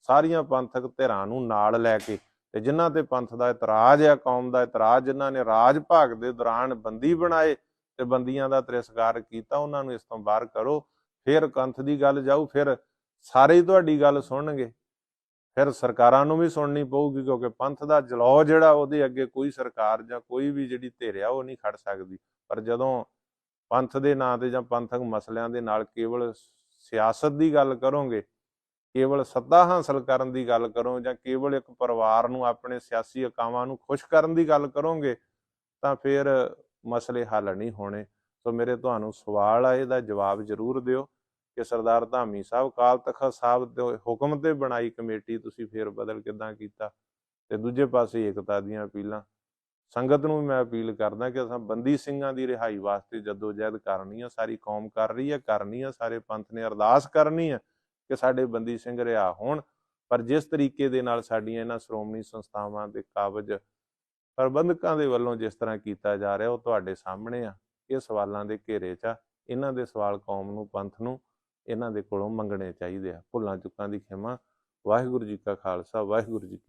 ਸਾਰੀਆਂ ਪੰਥਕ ਧਿਰਾਂ ਨੂੰ ਨਾਲ ਲੈ ਕੇ ਤੇ ਜਿਨ੍ਹਾਂ ਤੇ ਪੰਥ ਦਾ ਇਤਰਾਜ਼ ਆ, ਕੌਮ ਦਾ ਇਤਰਾਜ਼, ਜਿਨ੍ਹਾਂ ਨੇ ਰਾਜ ਭਾਗ ਦੇ ਦੌਰਾਨ ਬੰਦੀ ਬਣਾਏ ਤੇ ਬੰਦੀਆਂ ਦਾ ਤਿਰਸਕਾਰ ਕੀਤਾ, ਉਹਨਾਂ ਨੂੰ ਇਸ ਤੋਂ ਬਾਹਰ ਕਰੋ। ਫਿਰ ਪੰਥ ਦੀ ਗੱਲ ਜਾਊ, ਫਿਰ ਸਾਰੇ ਹੀ ਤੁਹਾਡੀ ਗੱਲ ਸੁਣਨਗੇ, ਫਿਰ ਸਰਕਾਰਾਂ ਨੂੰ ਵੀ ਸੁਣਨੀ ਪਊਗੀ, ਕਿਉਂਕਿ ਪੰਥ ਦਾ ਜਲਾਉ ਜਿਹੜਾ ਉਹਦੇ ਅੱਗੇ ਕੋਈ ਸਰਕਾਰ ਜਾਂ ਕੋਈ ਵੀ ਜਿਹੜੀ ਧਿਰ ਆ ਉਹ ਨਹੀਂ ਖੜ ਸਕਦੀ। ਪਰ ਜਦੋਂ ਪੰਥ ਦੇ ਨਾਂ ਤੇ ਜਾਂ ਪੰਥਕ ਮਸਲਿਆਂ ਦੇ ਨਾਲ ਕੇਵਲ ਸਿਆਸਤ ਦੀ ਗੱਲ ਕਰੋਗੇ, ਕੇਵਲ ਸੱਤਾ ਹਾਸਲ ਕਰਨ ਦੀ ਗੱਲ ਕਰੋ, ਜਾਂ ਕੇਵਲ ਇੱਕ ਪਰਿਵਾਰ ਨੂੰ ਆਪਣੇ ਸਿਆਸੀ ਅਕਾਵਾਂ ਨੂੰ ਖੁਸ਼ ਕਰਨ ਦੀ ਗੱਲ ਕਰੋਗੇ, ਤਾਂ ਫਿਰ ਮਸਲੇ ਹੱਲ ਨਹੀਂ ਹੋਣੇ। ਸੋ ਮੇਰੇ ਤੁਹਾਨੂੰ ਸਵਾਲ ਆ, ਇਹਦਾ ਜਵਾਬ ਜ਼ਰੂਰ ਦਿਓ ਕਿ ਸਰਦਾਰ ਧਾਮੀ ਸਾਹਿਬ, ਅਕਾਲ ਤਖਤ ਸਾਹਿਬ ਦੇ ਹੁਕਮ ਤੇ ਬਣਾਈ ਕਮੇਟੀ ਤੁਸੀਂ ਫੇਰ ਬਦਲ ਕਿੱਦਾਂ ਕੀਤਾ? ਤੇ ਦੂਜੇ ਪਾਸੇ ਏਕਤਾ ਦੀਆਂ ਅਪੀਲਾਂ। ਸੰਗਤ ਨੂੰ ਵੀ ਮੈਂ ਅਪੀਲ ਕਰਦਾ ਕਿ ਅਸਾਂ ਬੰਦੀ ਸਿੰਘਾਂ ਦੀ ਰਿਹਾਈ ਵਾਸਤੇ ਜਦੋਜਹਿਦ ਕਰਨੀ ਆ, ਸਾਰੀ ਕੌਮ ਕਰ ਰਹੀ ਹੈ, ਕਰਨੀ ਆ, ਸਾਰੇ ਪੰਥ ਨੇ ਅਰਦਾਸ ਕਰਨੀ ਆ ਕਿ ਸਾਡੇ ਬੰਦੀ ਸਿੰਘ ਰਿਹਾ ਹੋਣ। ਪਰ ਜਿਸ ਤਰੀਕੇ ਦੇ ਨਾਲ ਸਾਡੀਆਂ ਇਹਨਾਂ ਸ਼੍ਰੋਮਣੀ ਸੰਸਥਾਵਾਂ ਦੇ ਕਾਬਜ ਪ੍ਰਬੰਧਕਾਂ ਦੇ ਵੱਲੋਂ ਜਿਸ ਤਰ੍ਹਾਂ ਕੀਤਾ ਜਾ ਰਿਹਾ ਉਹ ਤੁਹਾਡੇ ਸਾਹਮਣੇ ਆ। ਇਹ ਸਵਾਲਾਂ ਦੇ ਘੇਰੇ 'ਚ ਆ। ਇਹਨਾਂ ਦੇ ਸਵਾਲ ਕੌਮ ਨੂੰ, ਪੰਥ ਨੂੰ ਇਹਨਾਂ ਦੇ ਕੋਲੋਂ ਮੰਗਣੇ ਚਾਹੀਦੇ ਆ। ਭੁੱਲਾਂ ਚੁੱਕਾਂ ਦੀ ਖਿਮਾ। ਵਾਹਿਗੁਰੂ ਜੀ ਕਾ ਖਾਲਸਾ, ਵਾਹਿਗੁਰੂ ਜੀ ਕੀ